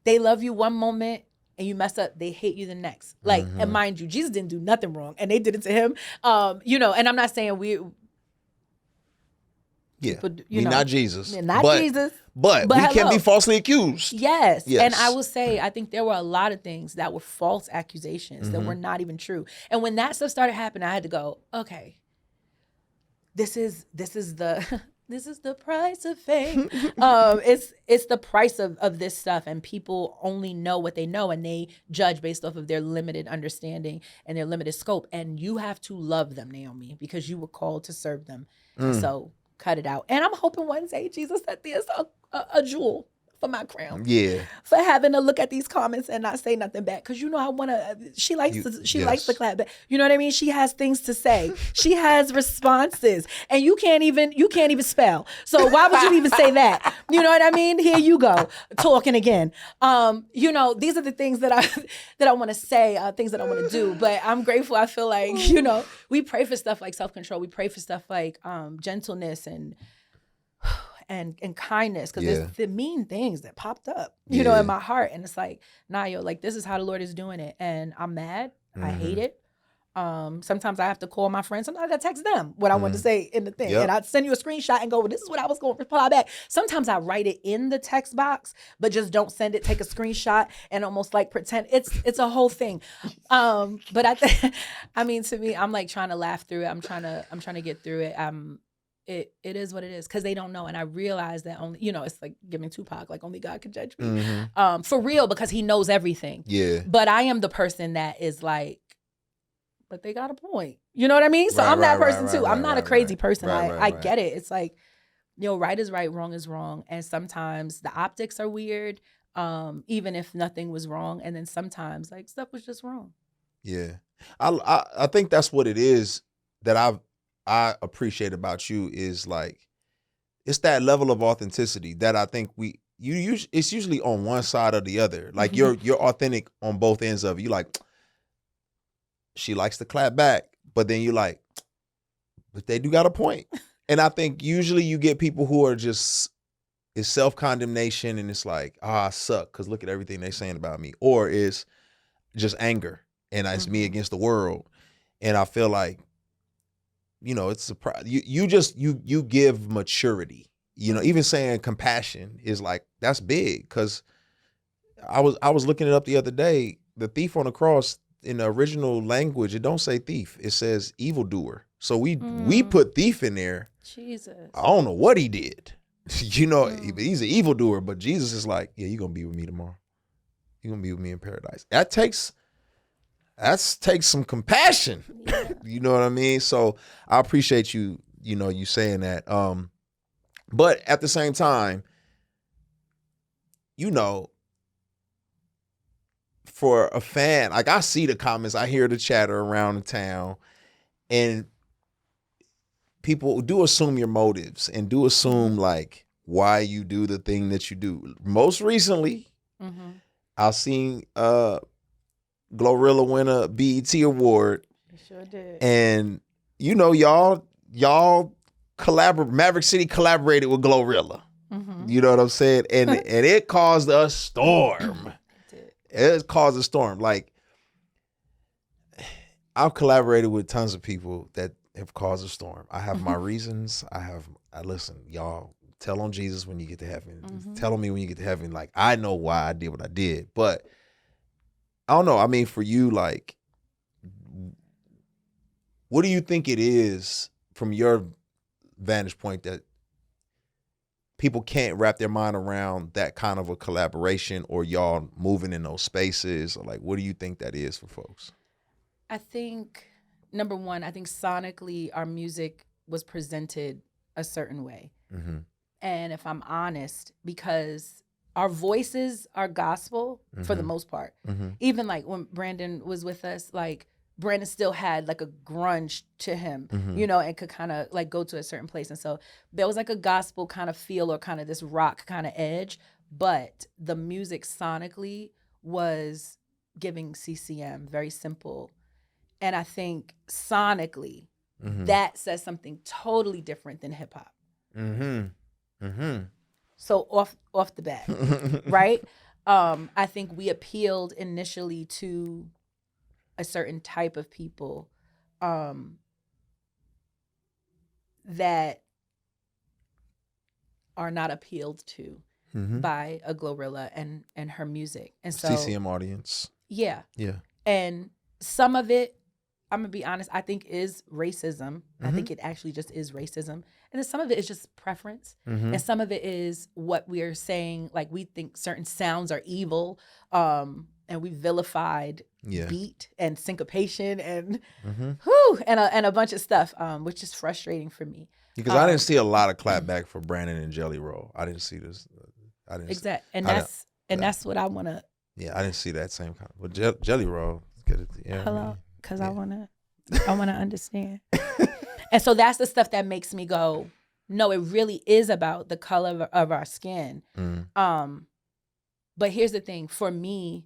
[SPEAKER 4] They love you one moment and you mess up, they hate you the next. Like, and mind you, Jesus didn't do nothing wrong and they did it to him. And I'm not saying
[SPEAKER 6] Yeah,
[SPEAKER 3] People,
[SPEAKER 6] we not Jesus.
[SPEAKER 3] Not
[SPEAKER 6] but,
[SPEAKER 3] Jesus.
[SPEAKER 6] But we can be falsely accused.
[SPEAKER 3] Yes.
[SPEAKER 6] Yes.
[SPEAKER 3] And I will say, I think there were a lot of things that were false accusations that were not even true. And when that stuff started happening, I had to go, okay, this is the this is the price of fame. It's the price of this stuff, and people only know what they know, and they judge based off of their limited understanding and their limited scope. And you have to love them, Naomi, because you were called to serve them. And so cut it out. And I'm hoping one day Jesus said there's a jewel for my crown.
[SPEAKER 6] Yeah.
[SPEAKER 3] For having to look at these comments and not say nothing back. Cause I wanna, she likes to clap back. You know what I mean? She has things to say. She has responses. And you can't even spell. So why would you even say that? You know what I mean? Here you go, talking again. These are the things that I wanna say, things that I wanna do. But I'm grateful. I feel like, we pray for stuff like self-control. We pray for stuff like gentleness and kindness, because there's the mean things that popped up, in my heart. And it's like, nah, like this is how the Lord is doing it. And I'm mad. I hate it. Sometimes I have to call my friends. Sometimes I text them what I want to say in the thing. And I'd send you a screenshot and go, well, this is what I was going to reply back. Sometimes I write it in the text box, but just don't send it, take a screenshot and almost like pretend it's a whole thing. But to me, I'm like trying to laugh through it. I'm trying to get through it. It is what it is, because they don't know. And I realize that only, it's like giving Tupac, like only God can judge me. For real, because he knows everything.
[SPEAKER 6] Yeah.
[SPEAKER 3] But I am the person that is like, but they got a point. You know what I mean? So I'm that person too. I'm not a crazy person. I get it. It's like, right is right, wrong is wrong. And sometimes the optics are weird, even if nothing was wrong. And then sometimes like stuff was just wrong. Yeah.
[SPEAKER 6] I think that's what it is that I appreciate about you, is like, it's that level of authenticity that I think it's usually on one side or the other. Like you're authentic on both ends of it. You like, she likes to clap back, but then you like, but they do got a point. And I think usually you get people who are just, it's self-condemnation and it's like, I suck because look at everything they're saying about me. Or it's just anger and it's me against the world. And I feel like, it's surprise. You give maturity. Even saying compassion is like, that's big, because I was looking it up the other day. The thief on the cross, in the original language, it don't say thief. It says evildoer. So we put thief in there.
[SPEAKER 3] Jesus.
[SPEAKER 6] I don't know what he did. He's an evildoer, but Jesus is like, yeah, you're gonna be with me tomorrow. You're gonna be with me in paradise. That takes some compassion. You know what I mean? So I appreciate you, you saying that. But at the same time, for a fan, like I see the comments, I hear the chatter around the town, and people do assume your motives and do assume like why you do the thing that you do. Most recently, I've seen Glorilla win a BET award.
[SPEAKER 3] Sure did.
[SPEAKER 6] And y'all Maverick City collaborated with Glorilla. You know what I'm saying? And it caused a storm. It caused a storm. Like, I've collaborated with tons of people that have caused a storm. I have my reasons. I listen, y'all, tell on Jesus when you get to heaven. Tell on me when you get to heaven. Like, I know why I did what I did. But I don't know. I mean, for you, like, what do you think it is from your vantage point that people can't wrap their mind around that kind of a collaboration, or y'all moving in those spaces? Or like, what do you think that is for folks?
[SPEAKER 3] I think, number one, sonically our music was presented a certain way. And if I'm honest, because our voices are gospel for the most part. Even like when Brandon was with us, like Brandon still had like a grunge to him, and could kind of like go to a certain place. And so there was like a gospel kind of feel, or kind of this rock kind of edge, but the music sonically was giving CCM, very simple. And I think sonically that says something totally different than hip hop. So off the bat, right? I think we appealed initially to a certain type of people that
[SPEAKER 4] are not appealed to by a Glorilla and her music. And so
[SPEAKER 6] CCM audience.
[SPEAKER 4] Yeah.
[SPEAKER 6] Yeah.
[SPEAKER 4] And some of it, I'm gonna be honest, I think is racism. I think it actually just is racism. And then some of it is just preference. And some of it is what we are saying, like we think certain sounds are evil. And we vilified beat and syncopation and and a bunch of stuff, which is frustrating for me.
[SPEAKER 6] Because I didn't see a lot of clapback for Brandon and Jelly Roll. I didn't see this. I didn't.
[SPEAKER 4] Exactly. And that's what I want to.
[SPEAKER 6] Yeah, I didn't see that same kind of. But Jelly Roll.
[SPEAKER 4] Hello, because I want to understand. And so that's the stuff that makes me go, no, it really is about the color of our skin. But here's the thing, for me,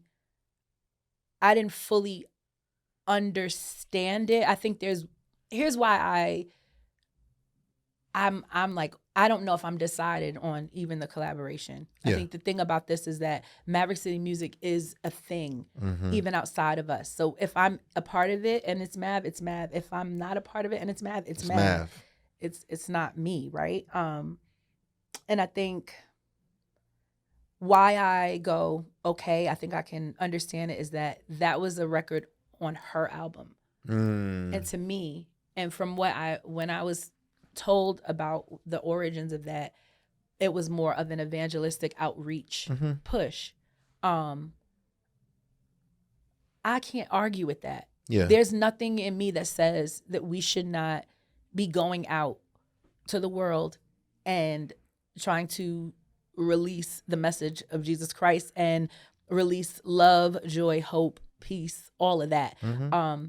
[SPEAKER 4] I didn't fully understand it. I think here's why I'm like, I don't know if I'm decided on even the collaboration. I think the thing about this is that Maverick City music is a thing, even outside of us. So if I'm a part of it and it's Mav, it's Mav. If I'm not a part of it and it's Mav, it's Mav. It's not me, right? And I think why I go, okay, I think I can understand it, is that was a record on her album. And to me, and from when I was told about the origins of that, it was more of an evangelistic outreach push. I can't argue with that. There's nothing in me that says that we should not be going out to the world and trying to release the message of Jesus Christ and release love, joy, hope, peace, all of that.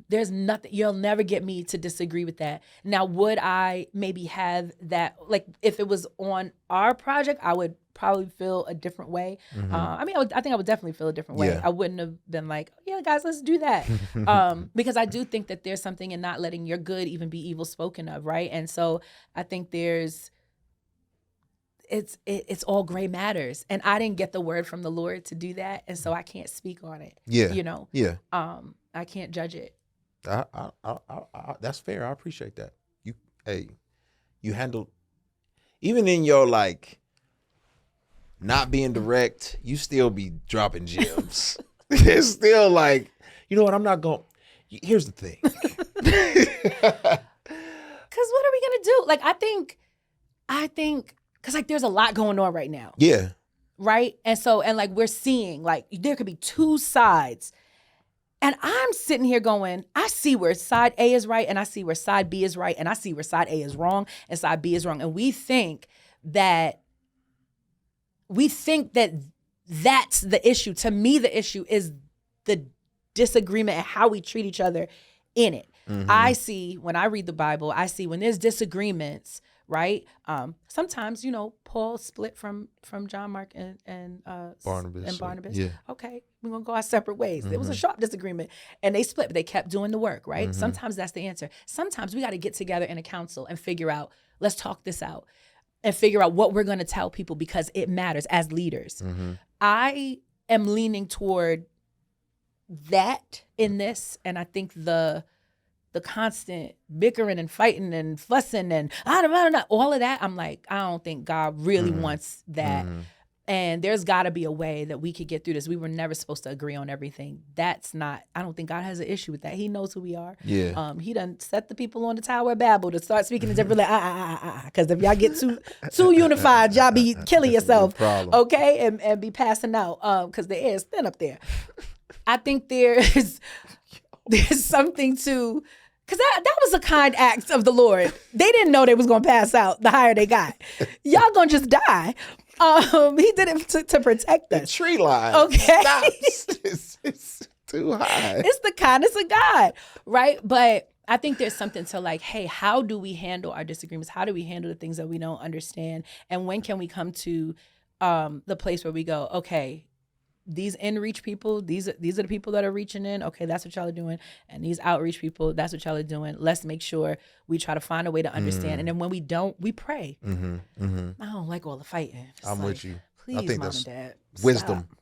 [SPEAKER 4] There's nothing, you'll never get me to disagree with that. Now, would I maybe have that, like if it was on our project, I would probably feel a different way. I think I would definitely feel a different way. I wouldn't have been like, oh, yeah, guys, let's do that. Because I do think that there's something in not letting your good even be evil spoken of, right? And so I think it's all gray matters, and I didn't get the word from the Lord to do that, and so I can't speak on it. I can't judge it.
[SPEAKER 6] That's fair. I appreciate that. You handled, even in your like not being direct, you still be dropping gems. It's still like, you know what? I'm not going. Here's the thing.
[SPEAKER 4] Because what are we gonna do? Like I think. Because, like, there's a lot going on right now.
[SPEAKER 6] Yeah.
[SPEAKER 4] Right? And like, we're seeing, like, there could be two sides. And I'm sitting here going, I see where side A is right, and I see where side B is right, and I see where side A is wrong, and side B is wrong. And we think that that's the issue. To me, the issue is the disagreement and how we treat each other in it. I see, when I read the Bible, I see when there's disagreements, right? Sometimes, Paul split from John Mark and Barnabas.
[SPEAKER 6] Yeah.
[SPEAKER 4] Okay, we're gonna go our separate ways. There was a sharp disagreement, and they split, but they kept doing the work, right? Sometimes that's the answer. Sometimes we got to get together in a council and figure out. Let's talk this out and figure out what we're gonna tell people, because it matters as leaders. I am leaning toward that in this, and I think the constant bickering and fighting and fussing and I don't know, all of that, I'm like, I don't think God really wants that. And there's got to be a way that we could get through this. We were never supposed to agree on everything. I don't think God has an issue with that. He knows who we are.
[SPEAKER 6] Yeah.
[SPEAKER 4] He done set the people on the Tower of Babel to start speaking to different, because if y'all get too unified, y'all be killing yourself, okay, and be passing out, because the air is thin up there. I think there's something to. Because that was a kind act of the Lord. They didn't know they was going to pass out the higher they got. Y'all going to just die. He did it to protect us.
[SPEAKER 6] The tree line.
[SPEAKER 4] Okay.
[SPEAKER 6] It's too high.
[SPEAKER 4] It's the kindness of God, right? But I think there's something to like, hey, how do we handle our disagreements? How do we handle the things that we don't understand? And when can we come to the place where we go, okay, these in-reach people, these are the people that are reaching in. Okay, that's what y'all are doing. And these outreach people, that's what y'all are doing. Let's make sure we try to find a way to understand. And then when we don't, we pray. I don't like all the fighting.
[SPEAKER 6] I'm with you.
[SPEAKER 4] Please,
[SPEAKER 6] I think
[SPEAKER 4] Mom
[SPEAKER 6] that's
[SPEAKER 4] and Dad,
[SPEAKER 6] wisdom.
[SPEAKER 4] stop.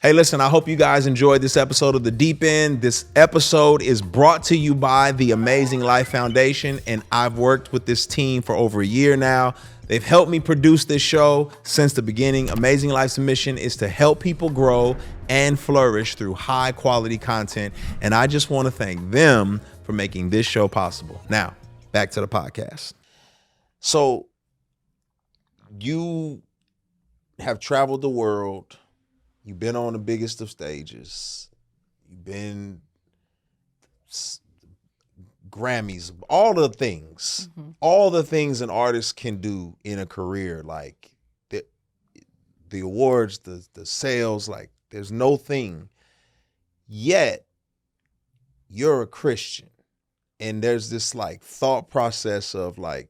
[SPEAKER 6] Hey, listen, I hope you guys enjoyed this episode of The Deep End. This episode is brought to you by the Amazing Life Foundation, and I've worked with this team for over a year now. They've helped me produce this show since the beginning. Amazing Life's mission is to help people grow and flourish through high quality content. And I just want to thank them for making this show possible. Now, back to the podcast. So you have traveled the world. You've been on the biggest of stages. You've been Grammys, all the things an artist can do in a career, like the awards, the sales, like there's no thing. Yet you're a Christian, and there's this like thought process of like,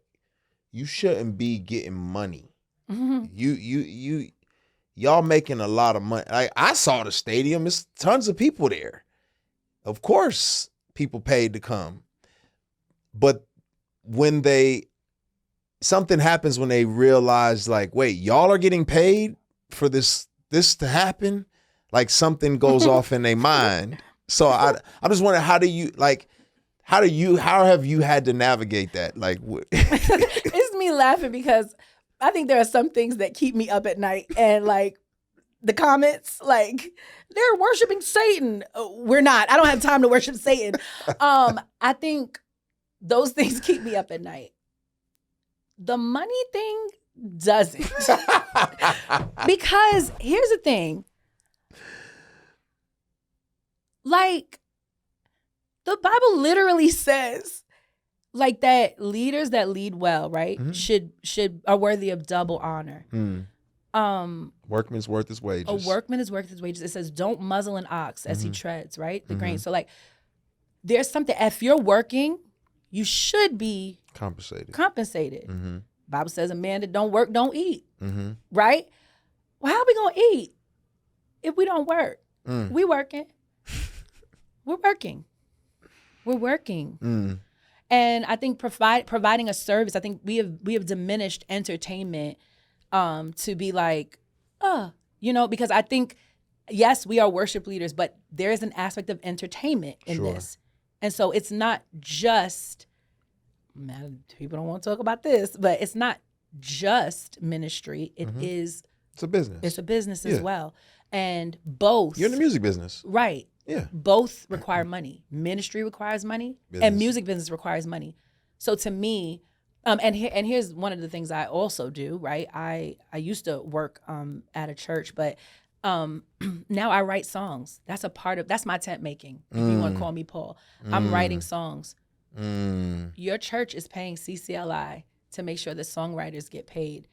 [SPEAKER 6] you shouldn't be getting money. Y'all making a lot of money. Like, I saw the stadium, it's tons of people there. Of course, people paid to come. But when something happens when they realize like, wait, y'all are getting paid for this to happen? Like something goes off in their mind. So I just wondering, how have you had to navigate that? Like,
[SPEAKER 4] It's me laughing because I think there are some things that keep me up at night, and like the comments, like they're worshiping Satan. We're not. I don't have time to worship Satan. I think those things keep me up at night. The money thing doesn't. Because here's the thing. Like, the Bible literally says, like, that leaders that lead well, right, are worthy of double honor.
[SPEAKER 6] Workman's worth his wages.
[SPEAKER 4] A workman is worth his wages. It says, don't muzzle an ox as he treads, right? The grain. So, like, there's something, if you're working, you should be compensated. Bible says a man that don't work, don't eat, right? Well, how are we going to eat if we don't work? We working. We're working. We're working. And I think providing a service, I think we have diminished entertainment to be like, because I think, yes, we are worship leaders, but there is an aspect of entertainment in this. And so it's not just, man, people don't want to talk about this, but it's not just ministry. It's a business. It's a business as well. And both.
[SPEAKER 6] You're in the music business.
[SPEAKER 4] Right.
[SPEAKER 6] Yeah.
[SPEAKER 4] Both require money. Ministry requires money, and music business requires money. So to me, and here's one of the things I also do, right? I used to work at a church, but now I write songs. That's my tent making. If you want to call me Paul, I'm writing songs. Your church is paying CCLI to make sure the songwriters get paid.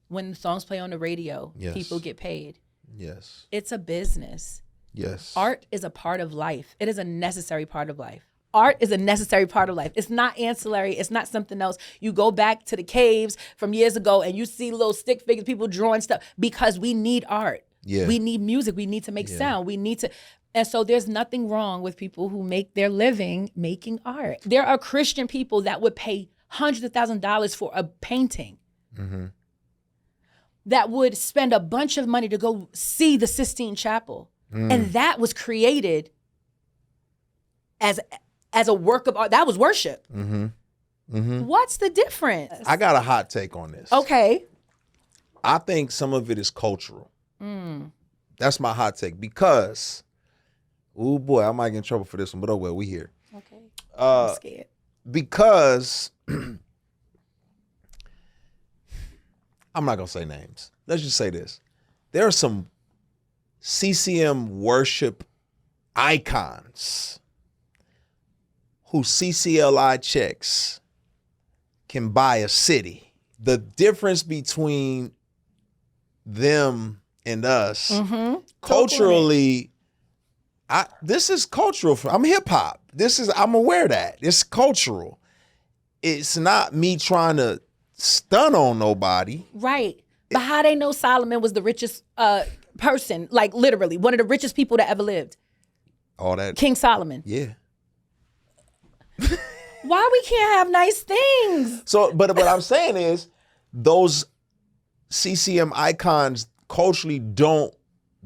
[SPEAKER 4] When the songs play on the radio, people get paid.
[SPEAKER 6] Yes.
[SPEAKER 4] It's a business.
[SPEAKER 6] Yes.
[SPEAKER 4] Art is a part of life. It is a necessary part of life. Art is a necessary part of life. It's not ancillary. It's not something else. You go back to the caves from years ago and you see little stick figures, people drawing stuff, because we need art. Yeah. We need music. We need to make sound. We need to. And so there's nothing wrong with people who make their living making art. There are Christian people that would pay hundreds of thousands of dollars for a painting. That would spend a bunch of money to go see the Sistine Chapel. And that was created as a work of art. That was worship. What's the difference?
[SPEAKER 6] I got a hot take on this.
[SPEAKER 4] Okay.
[SPEAKER 6] I think some of it is cultural. That's my hot take, because, oh boy, I might get in trouble for this one, but oh well, we here.
[SPEAKER 4] Okay. I'm scared.
[SPEAKER 6] Because I'm not gonna say names. Let's just say this. There are some CCM worship icons whose CCLI checks can buy a city. The difference between them and us, culturally, this is cultural. I'm hip hop. I'm aware of that. It's cultural. It's not me trying to stun on nobody.
[SPEAKER 4] Right. But how they know Solomon was the richest person, like literally one of the richest people that ever lived?
[SPEAKER 6] All that.
[SPEAKER 4] King Solomon.
[SPEAKER 6] Yeah.
[SPEAKER 4] Why we can't have nice things?
[SPEAKER 6] So, but what I'm saying is, those CCM icons culturally don't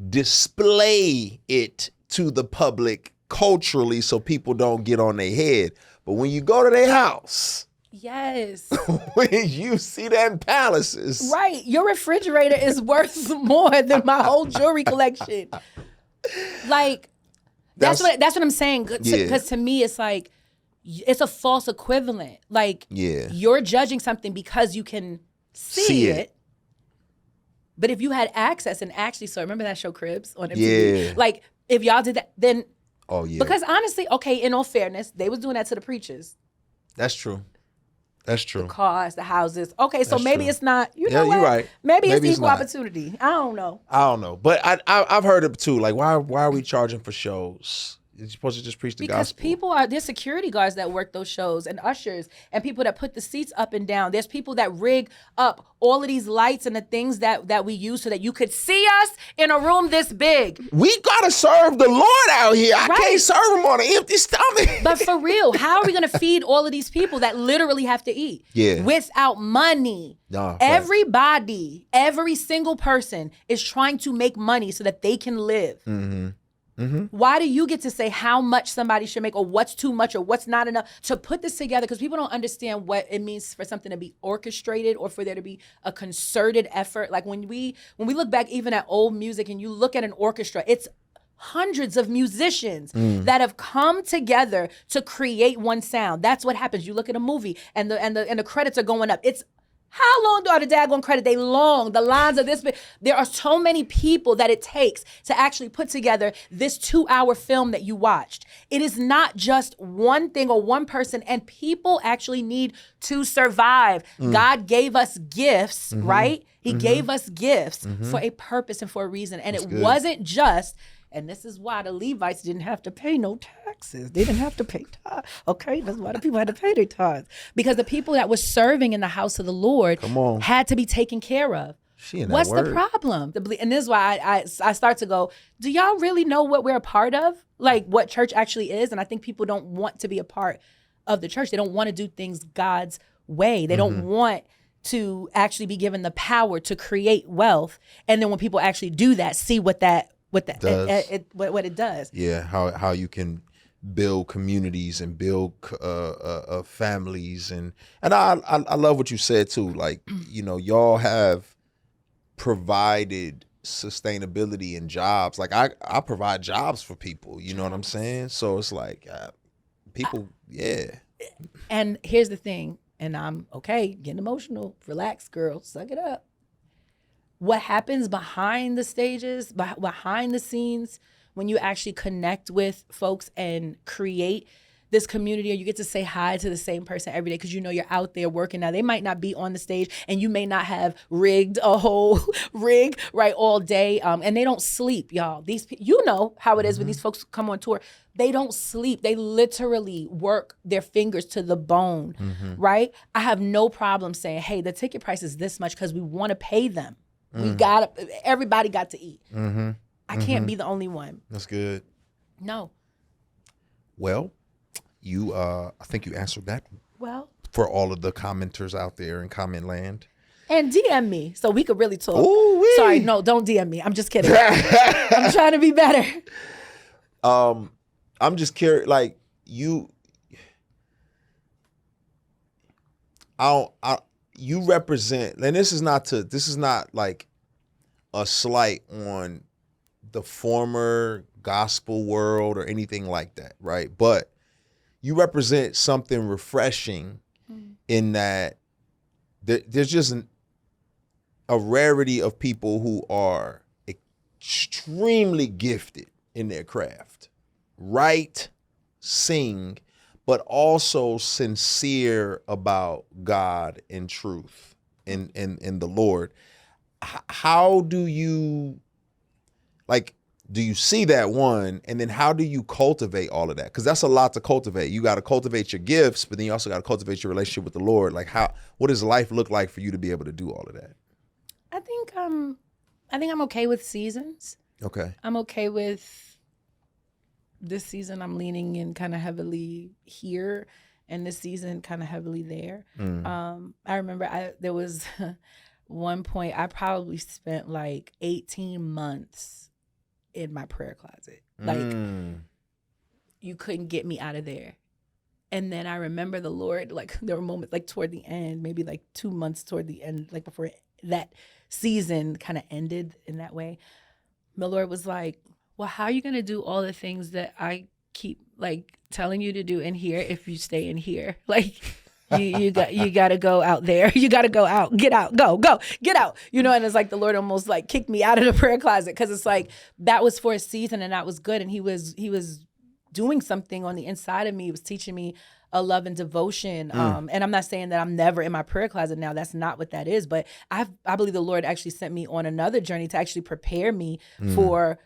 [SPEAKER 6] display it to the public culturally, so people don't get on their head. But when you go to their house
[SPEAKER 4] Yes.
[SPEAKER 6] When you see that in palaces.
[SPEAKER 4] Right. Your refrigerator is worth more than my whole jewelry collection. Like, that's what I'm saying. Because to me, it's like, it's a false equivalent. Like, you're judging something because you can see it. But if you had access and actually saw, remember that show Cribs on MTV?
[SPEAKER 6] Yeah.
[SPEAKER 4] Like, if y'all did that, then.
[SPEAKER 6] Oh, yeah.
[SPEAKER 4] Because honestly, okay, in all fairness, they was doing that to the preachers.
[SPEAKER 6] That's true. That's true.
[SPEAKER 4] The cars, the houses. Okay, so
[SPEAKER 6] That's
[SPEAKER 4] maybe
[SPEAKER 6] true.
[SPEAKER 4] it's not, you know what?
[SPEAKER 6] You're right.
[SPEAKER 4] Maybe it's equal
[SPEAKER 6] not.
[SPEAKER 4] opportunity. I don't know.
[SPEAKER 6] But I've heard it too. Like, why are we charging for shows? You're supposed to just preach the gospel.
[SPEAKER 4] Because there's security guards that work those shows and ushers and people that put the seats up and down. There's people that rig up all of these lights and the things that we use so that you could see us in a room this big.
[SPEAKER 6] We gotta serve the Lord out here. I can't serve him on an empty stomach.
[SPEAKER 4] But for real, how are we gonna feed all of these people that literally have to eat?
[SPEAKER 6] Yeah.
[SPEAKER 4] Without money.
[SPEAKER 6] Nah,
[SPEAKER 4] everybody, every single person is trying to make money so that they can live.
[SPEAKER 6] Mm-hmm. Mm-hmm.
[SPEAKER 4] Why do you get to say how much somebody should make or what's too much or what's not enough to put this together? Because people don't understand what it means for something to be orchestrated or for there to be a concerted effort. Like when we look back even at old music and you look at an orchestra, it's hundreds of musicians that have come together to create one sound. That's what happens. You look at a movie and the credits are going up. It's how long are the daggone credit? They long. The lines of this. There are so many people that it takes to actually put together this 2-hour film that you watched. It is not just one thing or one person, and people actually need to survive. God gave us gifts, right? He gave us gifts for a purpose and for a reason. And it wasn't just, and this is why the Levites didn't have to pay no taxes. They didn't have to pay tithes. Okay, that's why the people had to pay their tithes. Because the people that were serving in the house of the Lord had to be taken care of. What's the problem? And this is why I start to go, do y'all really know what we're a part of? Like what church actually is? And I think people don't want to be a part of the church. They don't want to do things God's way. They don't want to actually be given the power to create wealth. And then when people actually do that, see what it does.
[SPEAKER 6] Yeah, how you can build communities and build families and I love what you said too. Like, you know, y'all have provided sustainability and jobs. Like I provide jobs for people. You know what I'm saying? So it's like people,
[SPEAKER 4] And here's the thing, and I'm okay getting emotional. Relax, girl, suck it up. What happens behind the stages, behind the scenes, when you actually connect with folks and create this community, or you get to say hi to the same person every day because you know you're out there working. Now, they might not be on the stage and you may not have rigged a whole rig, right, all day. And they don't sleep, y'all. You know how it is when these folks come on tour. They don't sleep. They literally work their fingers to the bone, right? I have no problem saying, hey, the ticket price is this much because we want to pay them. Everybody got to eat. I can't be the only one.
[SPEAKER 6] That's good.
[SPEAKER 4] No.
[SPEAKER 6] Well, I think you answered that.
[SPEAKER 4] Well,
[SPEAKER 6] for all of the commenters out there in comment land.
[SPEAKER 4] And DM me so we could really talk.
[SPEAKER 6] Ooh-wee.
[SPEAKER 4] Sorry, no, don't DM me. I'm just kidding. I'm trying to be better.
[SPEAKER 6] I'm just curious, like you represent, and this is not like a slight on the former gospel world or anything like that, right? But you represent something refreshing in that there's just a rarity of people who are extremely gifted in their craft, write, sing, but also sincere about God and truth and the Lord. How do you, like, do you see that one? And then how do you cultivate all of that? Because that's a lot to cultivate. You got to cultivate your gifts, but then you also got to cultivate your relationship with the Lord. Like, what does life look like for you to be able to do all of that?
[SPEAKER 4] I think I'm okay with seasons.
[SPEAKER 6] Okay.
[SPEAKER 4] I'm okay with this season. I'm leaning in kind of heavily here, and this season kind of heavily there. I remember there was one point I probably spent like 18 months in my prayer closet. Like you couldn't get me out of there.
[SPEAKER 3] And then I remember the Lord, like there were moments like toward the end, maybe like 2 months toward the end, like before that season kind of ended in that way. The Lord was like, well, how are you going to do all the things that I keep like telling you to do in here if you stay in here? Like you got to go out there. You got to go out, get out, go, get out. You know, and it's like the Lord almost like kicked me out of the prayer closet because it's like that was for a season and that was good. And he was doing something on the inside of me. He was teaching me a love and devotion. And I'm not saying that I'm never in my prayer closet now. That's not what that is. But I believe the Lord actually sent me on another journey to actually prepare me for,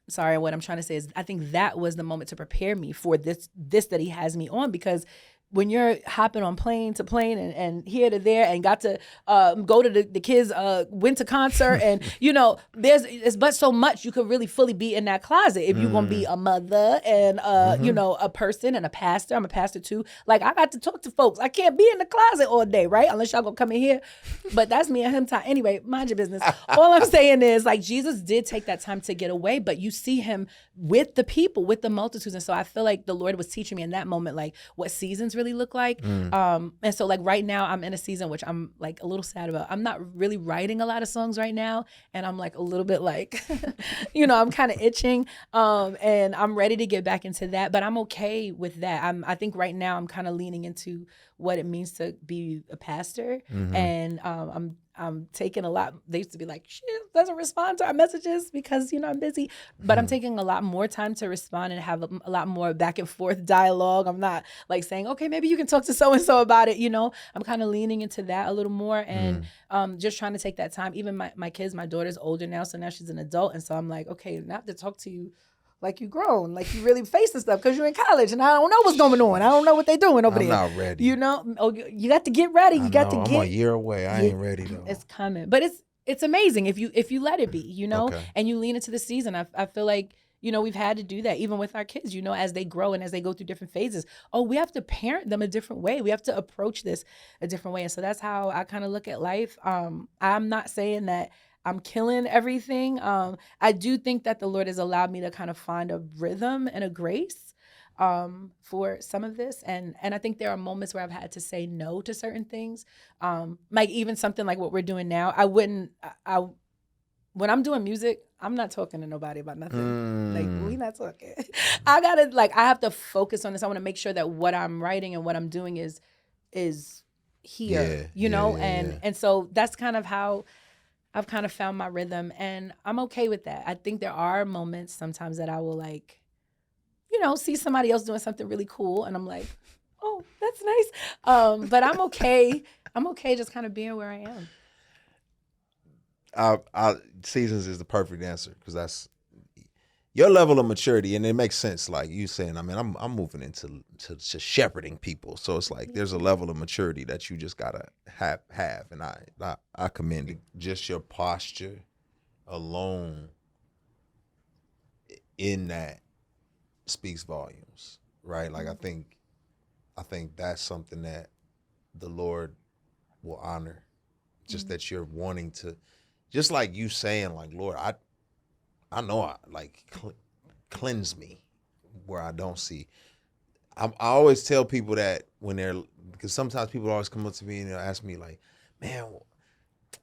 [SPEAKER 3] sorry, what I'm trying to say is I think that was the moment to prepare me for this that he has me on, because when you're hopping on plane to plane and here to there and got to go to the kids' winter concert and, you know, it's but so much you could really fully be in that closet if you're going to be a mother and, you know, a person and a pastor. I'm a pastor too. Like, I got to talk to folks. I can't be in the closet all day, right? Unless y'all going to come in here. But that's me and him time. Anyway, mind your business. All I'm saying is, like, Jesus did take that time to get away, but you see him with the people, with the multitudes. And so I feel like the Lord was teaching me in that moment, like, what seasons really look like. And so like right now I'm in a season which I'm like a little sad about. I'm not really writing a lot of songs right now, and I'm like a little bit like you know, I'm kind of itching, and I'm ready to get back into that, but I'm okay with that. I think right now I'm kind of leaning into what it means to be a pastor, and I'm taking a lot. They used to be like, she doesn't respond to our messages because, you know, I'm busy. But I'm taking a lot more time to respond and have a lot more back and forth dialogue. I'm not like saying, okay, maybe you can talk to so-and-so about it. You know, I'm kind of leaning into that a little more and just trying to take that time. Even my kids, my daughter's older now, so now she's an adult. And so I'm like, okay, now I have to talk to you like you grown, like you really facing stuff because you're in college and I don't know what's going on. I don't know what they're doing over there.
[SPEAKER 6] I'm not ready.
[SPEAKER 3] You know, you got to get ready. You got to get.
[SPEAKER 6] I'm a year away. I ain't ready though.
[SPEAKER 3] It's coming, but it's amazing if you let it be, you know,
[SPEAKER 6] Okay.
[SPEAKER 3] and you lean into the season. I feel like, you know, we've had to do that even with our kids, you know, as they grow and as they go through different phases. Oh, we have to parent them a different way. We have to approach this a different way. And so that's how I kind of look at life. I'm not saying that I'm killing everything. I do think that the Lord has allowed me to kind of find a rhythm and a grace for some of this. And I think there are moments where I've had to say no to certain things. Like even something like what we're doing now, when I'm doing music, I'm not talking to nobody about nothing. Like, we not talking. I have to focus on this. I want to make sure that what I'm writing and what I'm doing is here, you know? And so that's kind of how I've kind of found my rhythm, and I'm okay with that. I think there are moments sometimes that I will, like, you know, see somebody else doing something really cool, and I'm like, oh, that's nice. But I'm okay. I'm okay just kind of being where I am.
[SPEAKER 6] Seasons is the perfect answer because that's your level of maturity, and it makes sense. Like you saying, I mean, I'm moving into shepherding people, so it's like there's a level of maturity that you just gotta have, and I commend it. Just your posture alone in that speaks volumes, right? Like I think that's something that the Lord will honor. Just that you're wanting to, just like you saying, like, Lord, I know I like cleanse me where I don't see. I always tell people that because sometimes people always come up to me and they'll ask me like, man,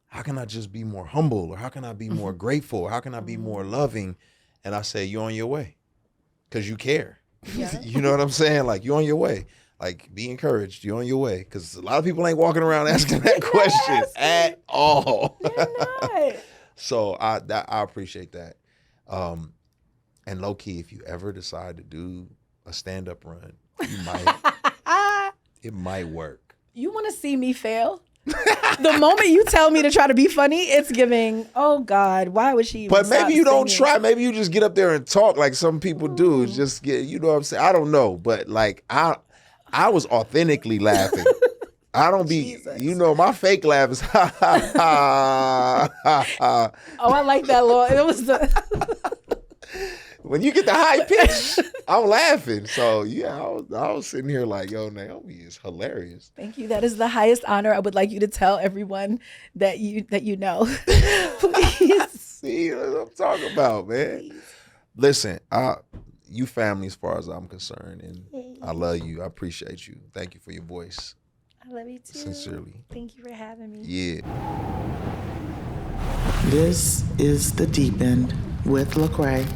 [SPEAKER 6] how can I just be more humble, or how can I be more grateful, or how can I be more loving? And I say, you're on your way because you care. Yeah. You know what I'm saying? Like, you're on your way. Like, be encouraged. You're on your way. Because a lot of people ain't walking around asking that question at all.
[SPEAKER 3] They're not.
[SPEAKER 6] So I appreciate that. And low key, if you ever decide to do a stand-up run, you might, it might work.
[SPEAKER 3] You want to see me fail? The moment you tell me to try to be funny, it's giving, oh God, why would she even
[SPEAKER 6] But maybe you don't
[SPEAKER 3] singing?
[SPEAKER 6] try. Maybe you just get up there and talk like some people do. Just get, you know what I'm saying? I don't know. But like, I was authentically laughing. I don't be, Jesus. You know, my fake laugh is ha ha ha.
[SPEAKER 3] Oh, I like that, Lord. It was the
[SPEAKER 6] when you get the high pitch, I'm laughing. So yeah, I was sitting here like, yo, Naomi is hilarious.
[SPEAKER 3] Thank you. That is the highest honor. I would like you to tell everyone that you know. Please.
[SPEAKER 6] See, that's what I'm talking about, man. Please. Listen, you family as far as I'm concerned, and I love you. I appreciate you. Thank you for your voice.
[SPEAKER 3] I love you too.
[SPEAKER 6] Sincerely.
[SPEAKER 3] Thank you for having me.
[SPEAKER 6] Yeah.
[SPEAKER 5] This is The Deep End with Lecrae.